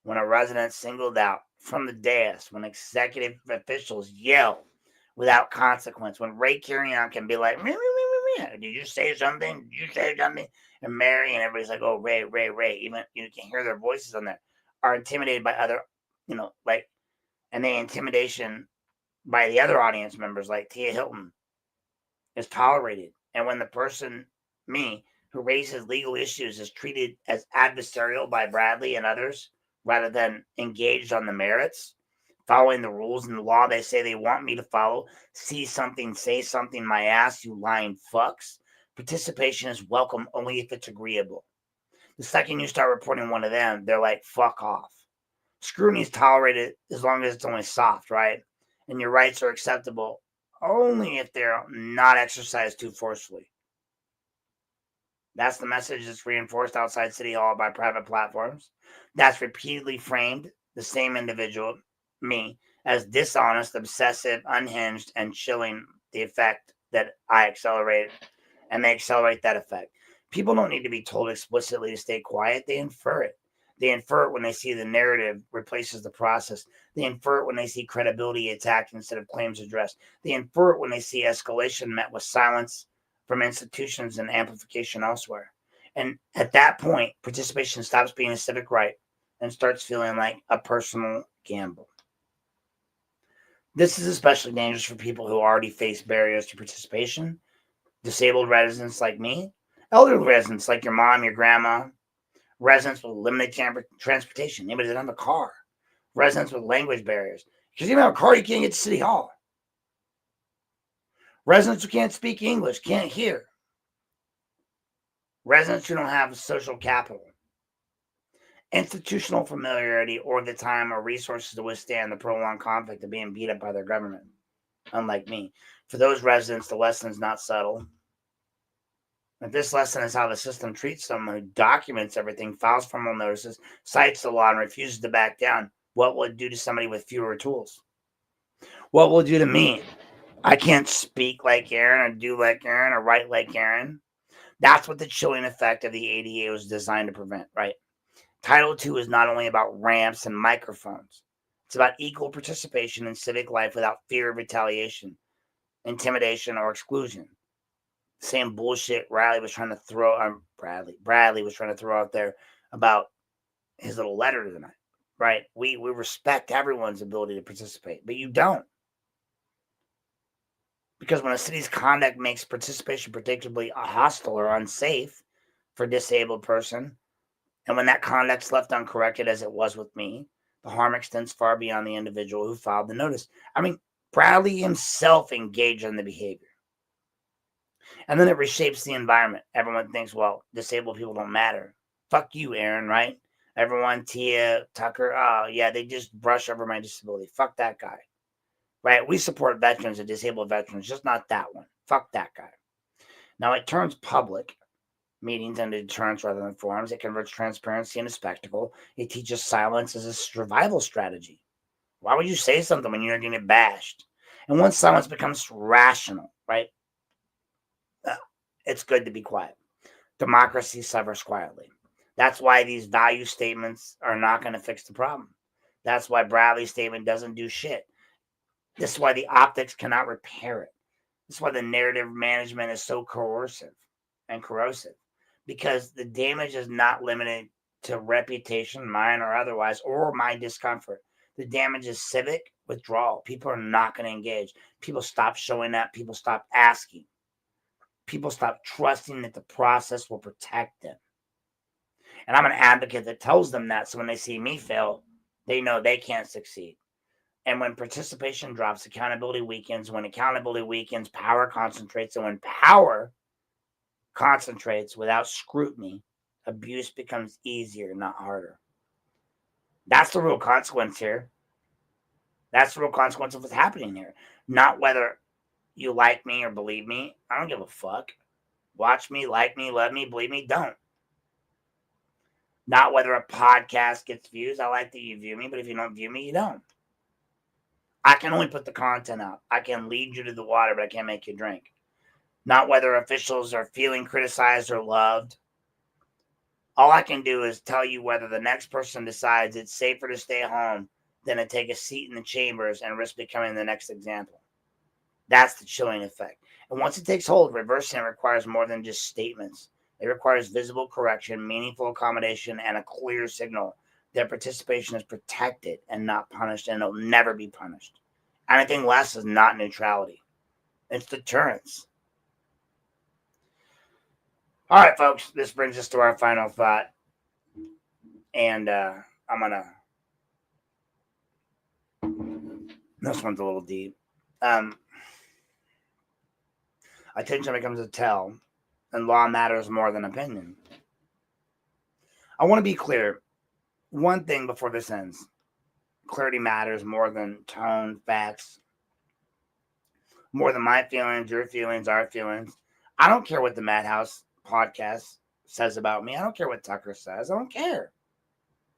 When a resident singled out from the dais, when executive officials yell without consequence, when Ray Carrion can be like, meh, meh, meh, meh, did you say something? Did you say something? And Mary and everybody's like, oh, Ray, Ray, Ray. Even you can hear their voices on there. Are intimidated by other, and the intimidation by the other audience members, like Tia Hilton, is tolerated. And when the person, me, who raises legal issues is treated as adversarial by Bradley and others, rather than engaged on the merits, following the rules and the law they say they want me to follow, see something, say something, my ass, you lying fucks, participation is welcome only if it's agreeable. The second you start reporting one of them, they're like, fuck off. Scrutiny is tolerated as long as it's only soft, right? And your rights are acceptable only if they're not exercised too forcefully. That's the message that's reinforced outside City Hall by private platforms. That's repeatedly framed the same individual, me, as dishonest, obsessive, unhinged, and chilling the effect that I accelerate, and they accelerate that effect. People don't need to be told explicitly to stay quiet. They infer it. They infer it when they see the narrative replaces the process. They infer it when they see credibility attacked instead of claims addressed. They infer it when they see escalation met with silence from institutions and amplification elsewhere. And at that point, participation stops being a civic right and starts feeling like a personal gamble. This is especially dangerous for people who already face barriers to participation. Disabled residents like me, elderly residents like your mom, your grandma, residents with limited transportation, anybody that doesn't have a car, residents with language barriers. Because you don't have a car, you can't get to City Hall. Residents who can't speak English, can't hear. Residents who don't have social capital, institutional familiarity, or the time or resources to withstand the prolonged conflict of being beat up by their government, unlike me. For those residents, the lesson is not subtle. If this lesson is how the system treats someone who documents everything, files formal notices, cites the law, and refuses to back down, what will it do to somebody with fewer tools? What will it do to me? I can't speak like Aaron or do like Aaron or write like Aaron. That's what the chilling effect of the ADA was designed to prevent, right? Title II is not only about ramps and microphones. It's about equal participation in civic life without fear of retaliation, intimidation, or exclusion. Same bullshit Bradley was trying to throw out there about his little letter tonight, right? We respect everyone's ability to participate, but you don't. Because when a city's conduct makes participation predictably hostile or unsafe for a disabled person, and when that conduct's left uncorrected, as it was with me, the harm extends far beyond the individual who filed the notice. I mean, Bradley himself engaged in the behavior. And then it reshapes the environment. Everyone thinks, well, disabled people don't matter. Fuck you, Aaron, right? Everyone, Tia, Tucker, oh, yeah, they just brush over my disability. Fuck that guy. Right? We support veterans and disabled veterans, just not that one. Fuck that guy. Now, it turns public meetings into deterrence rather than forums. It converts transparency into spectacle. It teaches silence as a survival strategy. Why would you say something when you're going to get bashed? And once silence becomes rational, right? It's good to be quiet. Democracy suffers quietly. That's why these value statements are not going to fix the problem. That's why Bradley's statement doesn't do shit. This is why the optics cannot repair it. This is why the narrative management is so coercive and corrosive. Because the damage is not limited to reputation, mine or otherwise, or my discomfort. The damage is civic withdrawal. People are not going to engage. People stop showing up. People stop asking. People stop trusting that the process will protect them. And I'm an advocate that tells them that, so when they see me fail, they know they can't succeed. And when participation drops, accountability weakens. When accountability weakens, power concentrates. And when power concentrates without scrutiny, abuse becomes easier, not harder. That's the real consequence here. That's the real consequence of what's happening here. Not whether you like me or believe me. I don't give a fuck. Watch me, like me, love me, believe me, don't. Not whether a podcast gets views. I like that you view me, but if you don't view me, you don't. I can only put the content out. I can lead you to the water, but I can't make you drink. Not whether officials are feeling criticized or loved. All I can do is tell you whether the next person decides it's safer to stay home than to take a seat in the chambers and risk becoming the next example. That's the chilling effect. And once it takes hold, reversing it requires more than just statements. It requires visible correction, meaningful accommodation, and a clear signal that participation is protected and not punished, and it'll never be punished. Anything less is not neutrality. It's deterrence. All right, folks, this brings us to our final thought. And I'm going to... This one's a little deep. Attention becomes a tell, and law matters more than opinion. I want to be clear. One thing before this ends. Clarity matters more than tone, facts, more than my feelings, your feelings, our feelings. I don't care what the Madhouse podcast says about me. I don't care what Tucker says. I don't care.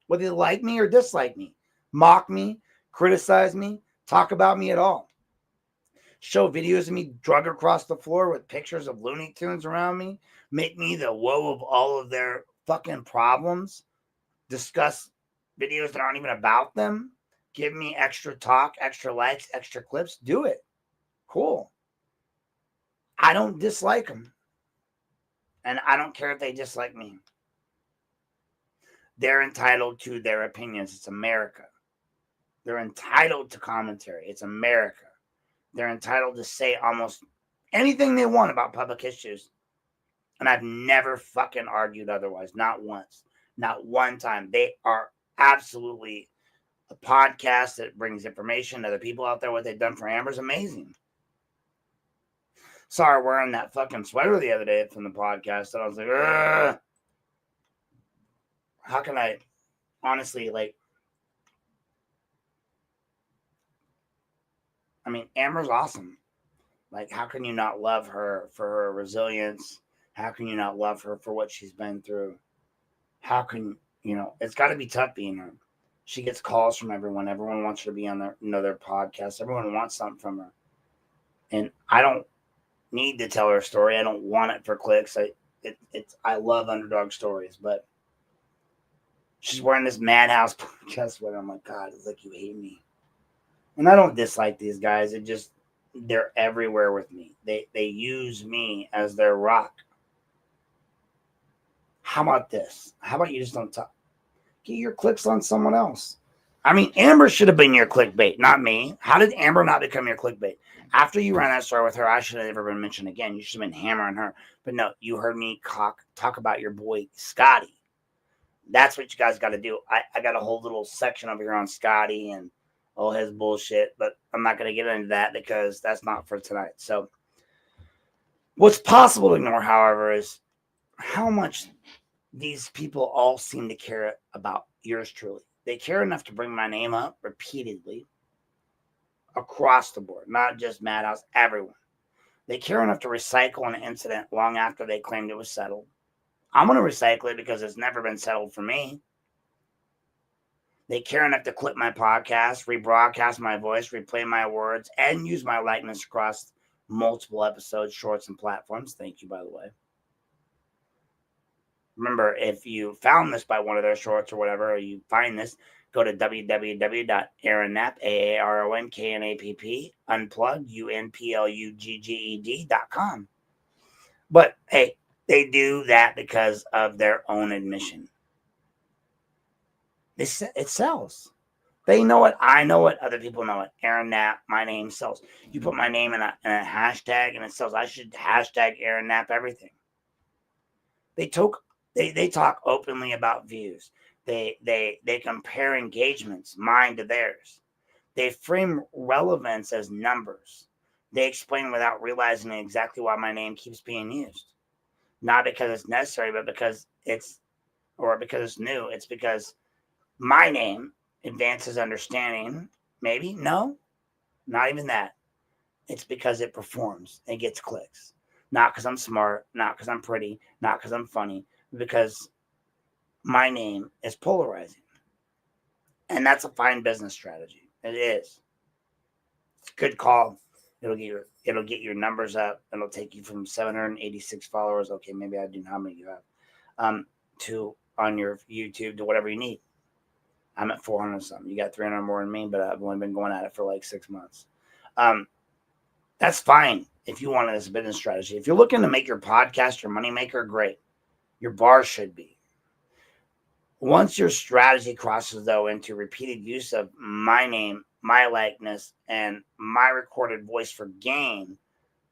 Whether they like me or dislike me, mock me, criticize me, talk about me at all. Show videos of me drug across the floor with pictures of Looney Tunes around me, make me the woe of all of their fucking problems, discuss videos that aren't even about them, give me extra talk, extra likes, extra clips, do it. Cool. I don't dislike them. And I don't care if they dislike me. They're entitled to their opinions. It's America. They're entitled to commentary. It's America. They're entitled to say almost anything they want about public issues. And I've never fucking argued otherwise. Not once. Not one time. They are absolutely a podcast that brings information to other people out there. What they've done for Amber is amazing. Saw her wearing that fucking sweater the other day from the podcast. And I was like, ugh. How can I honestly, like, I mean, Amber's awesome. Like, how can you not love her for her resilience? How can you not love her for what she's been through? How can, it's got to be tough being her. She gets calls from everyone. Everyone wants her to be on their podcast. Everyone wants something from her. And I don't need to tell her story. I don't want it for clicks. I love underdog stories, but she's wearing this Madhouse podcast sweater. I'm like, God, it's like you hate me. And I don't dislike these guys. They're everywhere with me. They use me as their rock. How about this? How about you just don't talk? Get your clicks on someone else. I mean, Amber should have been your clickbait, not me. How did Amber not become your clickbait? After you ran that story with her, I should have never been mentioned again. You should have been hammering her. But no, you heard me talk about your boy, Scotty. That's what you guys got to do. I got a whole little section over here on Scotty and all his bullshit, but I'm not going to get into that because that's not for tonight. So what's possible to ignore, however, is how much these people all seem to care about yours truly. They care enough to bring my name up repeatedly across the board, not just Madhouse, everyone. They care enough to recycle an incident long after they claimed it was settled. I'm going to recycle it because it's never been settled for me. They care enough to clip my podcast, rebroadcast my voice, replay my words, and use my likeness across multiple episodes, shorts, and platforms. Thank you, by the way. Remember, if you found this by one of their shorts or whatever, or you find this, go to www.aaronknapp, AARONKNAPP, unplugged, UNPLUGGED.com. But hey, they do that because of their own admission. It sells. They know it. I know it. Other people know it. Aaron Knapp, my name sells. You put my name in a hashtag and it sells. I should hashtag Aaron Knapp everything. They talk openly about views. They compare engagements, mine to theirs. They frame relevance as numbers. They explain without realizing exactly why my name keeps being used. Not because it's necessary, but because it's new. It's because my name advances understanding. Maybe? No, not even that. It's because it performs and gets clicks. Not because I'm smart, not because I'm pretty, not because I'm funny, because my name is polarizing. And that's a fine business strategy. It is. It's a good call. It'll get your numbers up. It'll take you from 786 followers. Okay, maybe I do know how many you have. To on your YouTube to whatever you need. I'm at 400 something. You got 300 more than me, but I've only been going at it for like 6 months. That's fine if you want it as a business strategy. If you're looking to make your podcast your moneymaker, great. Your bar should be. Once your strategy crosses, though, into repeated use of my name, my likeness, and my recorded voice for gain,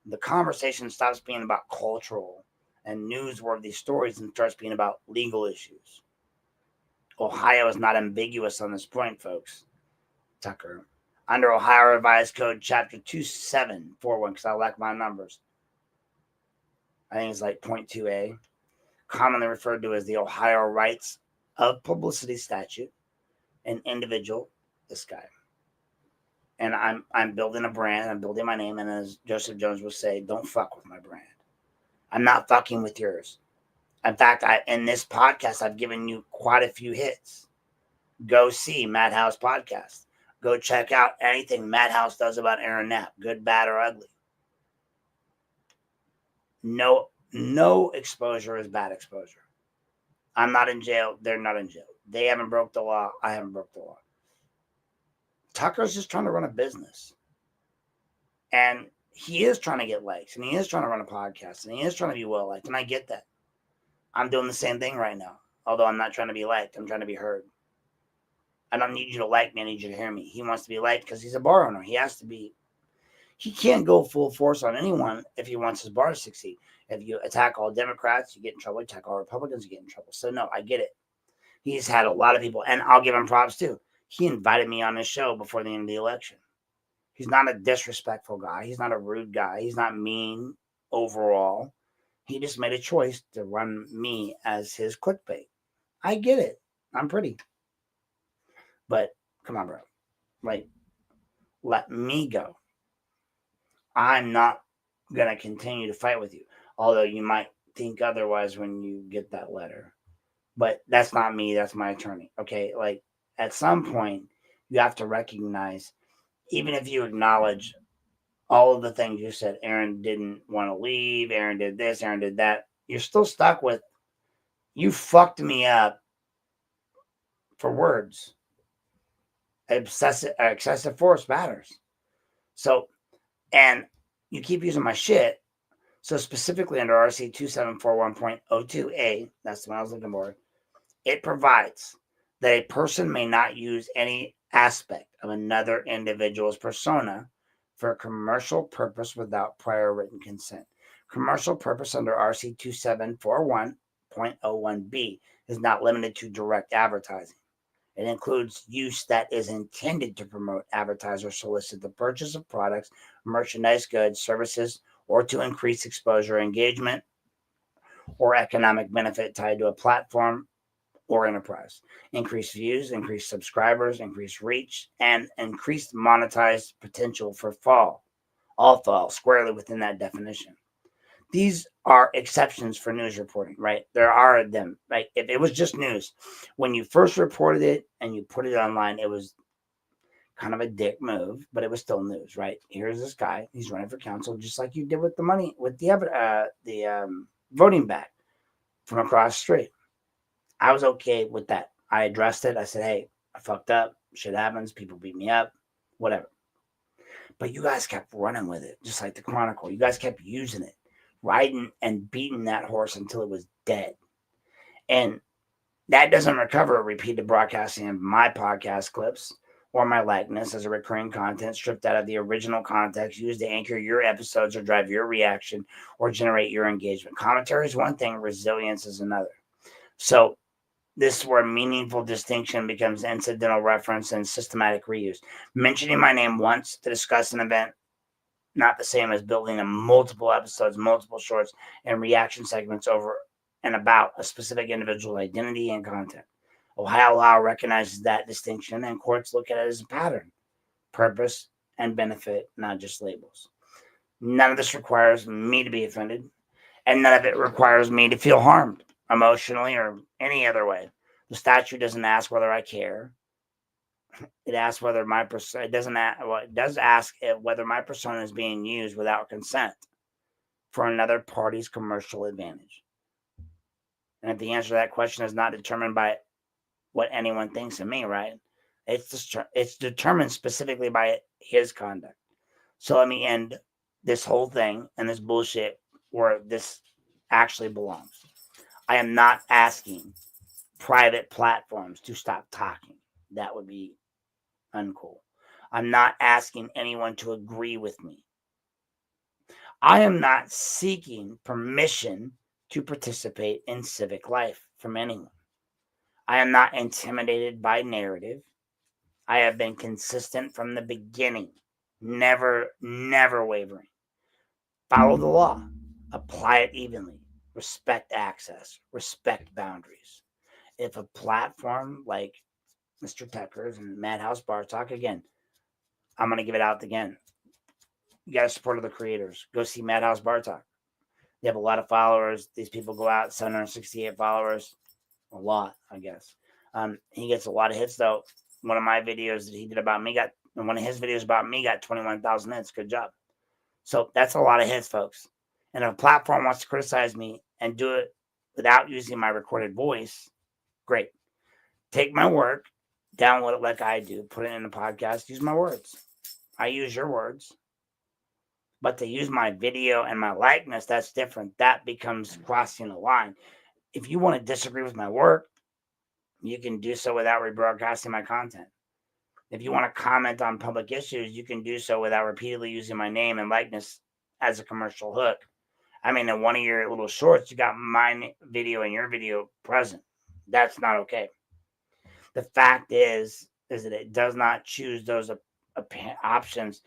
the conversation stops being about cultural and newsworthy stories and starts being about legal issues. Ohio is not ambiguous on this point, folks. Tucker. Under Ohio Revised Code, Chapter 2741, because I like my numbers. I think it's like 0.2a, commonly referred to as the Ohio Rights of Publicity Statute, an individual, this guy. And I'm building a brand, I'm building my name, and as Joseph Jones will say, don't fuck with my brand. I'm not fucking with yours. In fact, in this podcast, I've given you quite a few hits. Go see Madhouse Podcast. Go check out anything Madhouse does about Aaron Knapp, good, bad, or ugly. No exposure is bad exposure. I'm not in jail. They're not in jail. They haven't broke the law. I haven't broke the law. Tucker's just trying to run a business. And he is trying to get likes. And he is trying to run a podcast. And he is trying to be well liked. And I get that. I'm doing the same thing right now. Although I'm not trying to be liked. I'm trying to be heard. I don't need you to like me. I need you to hear me. He wants to be liked because he's a bar owner. He has to be. He can't go full force on anyone if he wants his bar to succeed. If you attack all Democrats, you get in trouble. Attack all Republicans, you get in trouble. So, no, I get it. He's had a lot of people, and I'll give him props, too. He invited me on his show before the end of the election. He's not a disrespectful guy. He's not a rude guy. He's not mean overall. He just made a choice to run me as his clickbait. I get it. I'm pretty. But, come on, bro. Like, let me go. I'm not going to continue to fight with you. Although you might think otherwise when you get that letter. But that's not me, that's my attorney. Okay, like at some point you have to recognize, even if you acknowledge all of the things you said, Aaron didn't want to leave, Aaron did this, Aaron did that, you're still stuck with, you fucked me up for words. Excessive force matters. So, and you keep using my shit. So specifically under RC 2741.02A, that's the one I was looking for, it provides that a person may not use any aspect of another individual's persona for a commercial purpose without prior written consent. Commercial purpose under RC 2741.01B is not limited to direct advertising. It includes use that is intended to promote, advertise, or solicit the purchase of products, merchandise, goods, services, or to increase exposure, engagement, or economic benefit tied to a platform or enterprise. Increased views, increased subscribers, increased reach, and increased monetized potential for all fall squarely within that definition. These are exceptions for news reporting, right? There are them. Like if it was just news, when you first reported it and you put it online, it was kind of a dick move, but it was still news, right? Here's this guy, he's running for council, just like you did with the money, with the voting back from across the street. I was okay with that. I addressed it. I said, hey, I fucked up. Shit happens. People beat me up, whatever. But you guys kept running with it, just like the Chronicle. You guys kept using it, riding and beating that horse until it was dead. And that doesn't recover repeated broadcasting of my podcast clips or my likeness as a recurring content stripped out of the original context used to anchor your episodes or drive your reaction or generate your engagement. Commentary is one thing, resilience is another. So this is where meaningful distinction becomes incidental reference and systematic reuse. Mentioning my name once to discuss an event, not the same as building a multiple episodes, multiple shorts, and reaction segments over and about a specific individual identity and content. Ohio law recognizes that distinction, and courts look at it as a pattern, purpose, and benefit, not just labels. None of this requires me to be offended, and none of it requires me to feel harmed emotionally or any other way. The statute doesn't ask whether I care. It asks whether my persona. It doesn't. It does ask whether my persona is being used without consent for another party's commercial advantage. And if the answer to that question is not determined by what anyone thinks of me, right? It's determined specifically by his conduct. So let me end this whole thing and this bullshit where this actually belongs. I am not asking private platforms to stop talking. That would be uncool. I'm not asking anyone to agree with me. I am not seeking permission to participate in civic life from anyone. I am not intimidated by narrative. I have been consistent from the beginning, never wavering. Follow the law, apply it evenly, respect access, respect boundaries. If a platform like Mr. Tucker's and Madhouse Bar Talk, again, I'm going to give it out again. You got to support the creators. Go see Madhouse Bar Talk. They have a lot of followers. These people go out, 768 followers. A lot, I guess. He gets a lot of hits, though. One of my videos that he did about me and one of his videos about me got 21,000 hits. Good job. So that's a lot of hits, folks. And if a platform wants to criticize me and do it without using my recorded voice, great. Take my work, download it like I do, put it in a podcast, use my words. I use your words. But to use my video and my likeness, that's different. That becomes crossing a line. If you want to disagree with my work, you can do so without rebroadcasting my content. If you want to comment on public issues, you can do so without repeatedly using my name and likeness as a commercial hook. I mean, in one of your little shorts, you got my video and your video present. That's not okay. The fact is that it does not choose those options.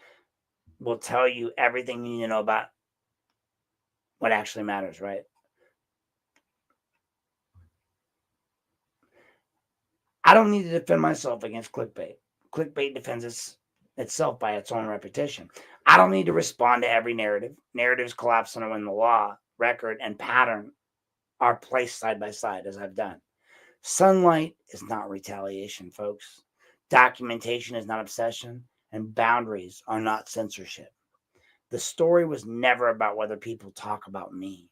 Will tell you everything you need to know about what actually matters, right? I don't need to defend myself against clickbait. Clickbait defends itself by its own repetition. I don't need to respond to every narrative. Narratives collapse when the law, record, and pattern are placed side by side, as I've done. Sunlight is not retaliation, folks. Documentation is not obsession, and boundaries are not censorship. The story was never about whether people talk about me.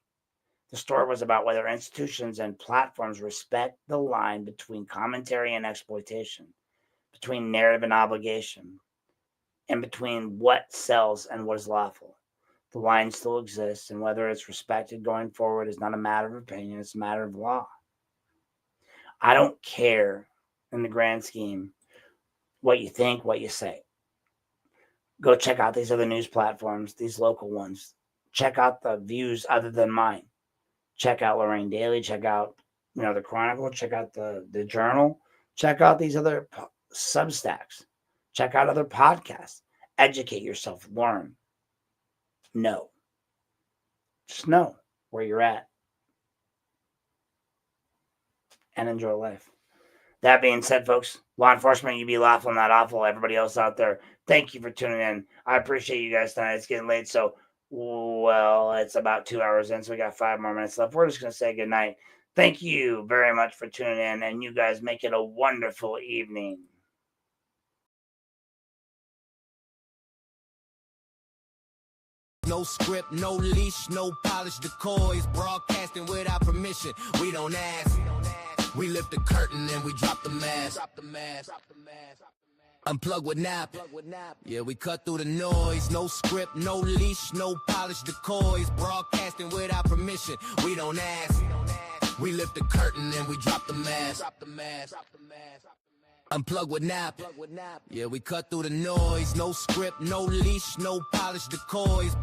The story was about whether institutions and platforms respect the line between commentary and exploitation, between narrative and obligation, and between what sells and what is lawful. The line still exists, and whether it's respected going forward is not a matter of opinion, it's a matter of law. I don't care in the grand scheme what you think, what you say. Go check out these other news platforms, these local ones. Check out the views other than mine. Check out Lorain Daily. Check out, the Chronicle. Check out the Journal. Check out these other Substacks. Check out other podcasts. Educate yourself. Learn. Know. Just know where you're at. And enjoy life. That being said, folks, law enforcement, you be lawful, not awful. Everybody else out there, thank you for tuning in. I appreciate you guys tonight. It's getting late, so, it's about 2 hours in, so we got 5 more minutes left. We're just going to say good night. Thank you very much for tuning in, and you guys make it a wonderful evening. No script, no leash, no polished decoys. Broadcasting without permission. We don't ask. We lift the curtain and we drop the mask. Unplug with nap. Yeah, we cut through the noise. No script, no leash, no polished decoys. Broadcasting without permission. We don't ask. We lift the curtain and we drop the mask. Unplug with nap. Yeah, we cut through the noise. No script, no leash, no polished decoys.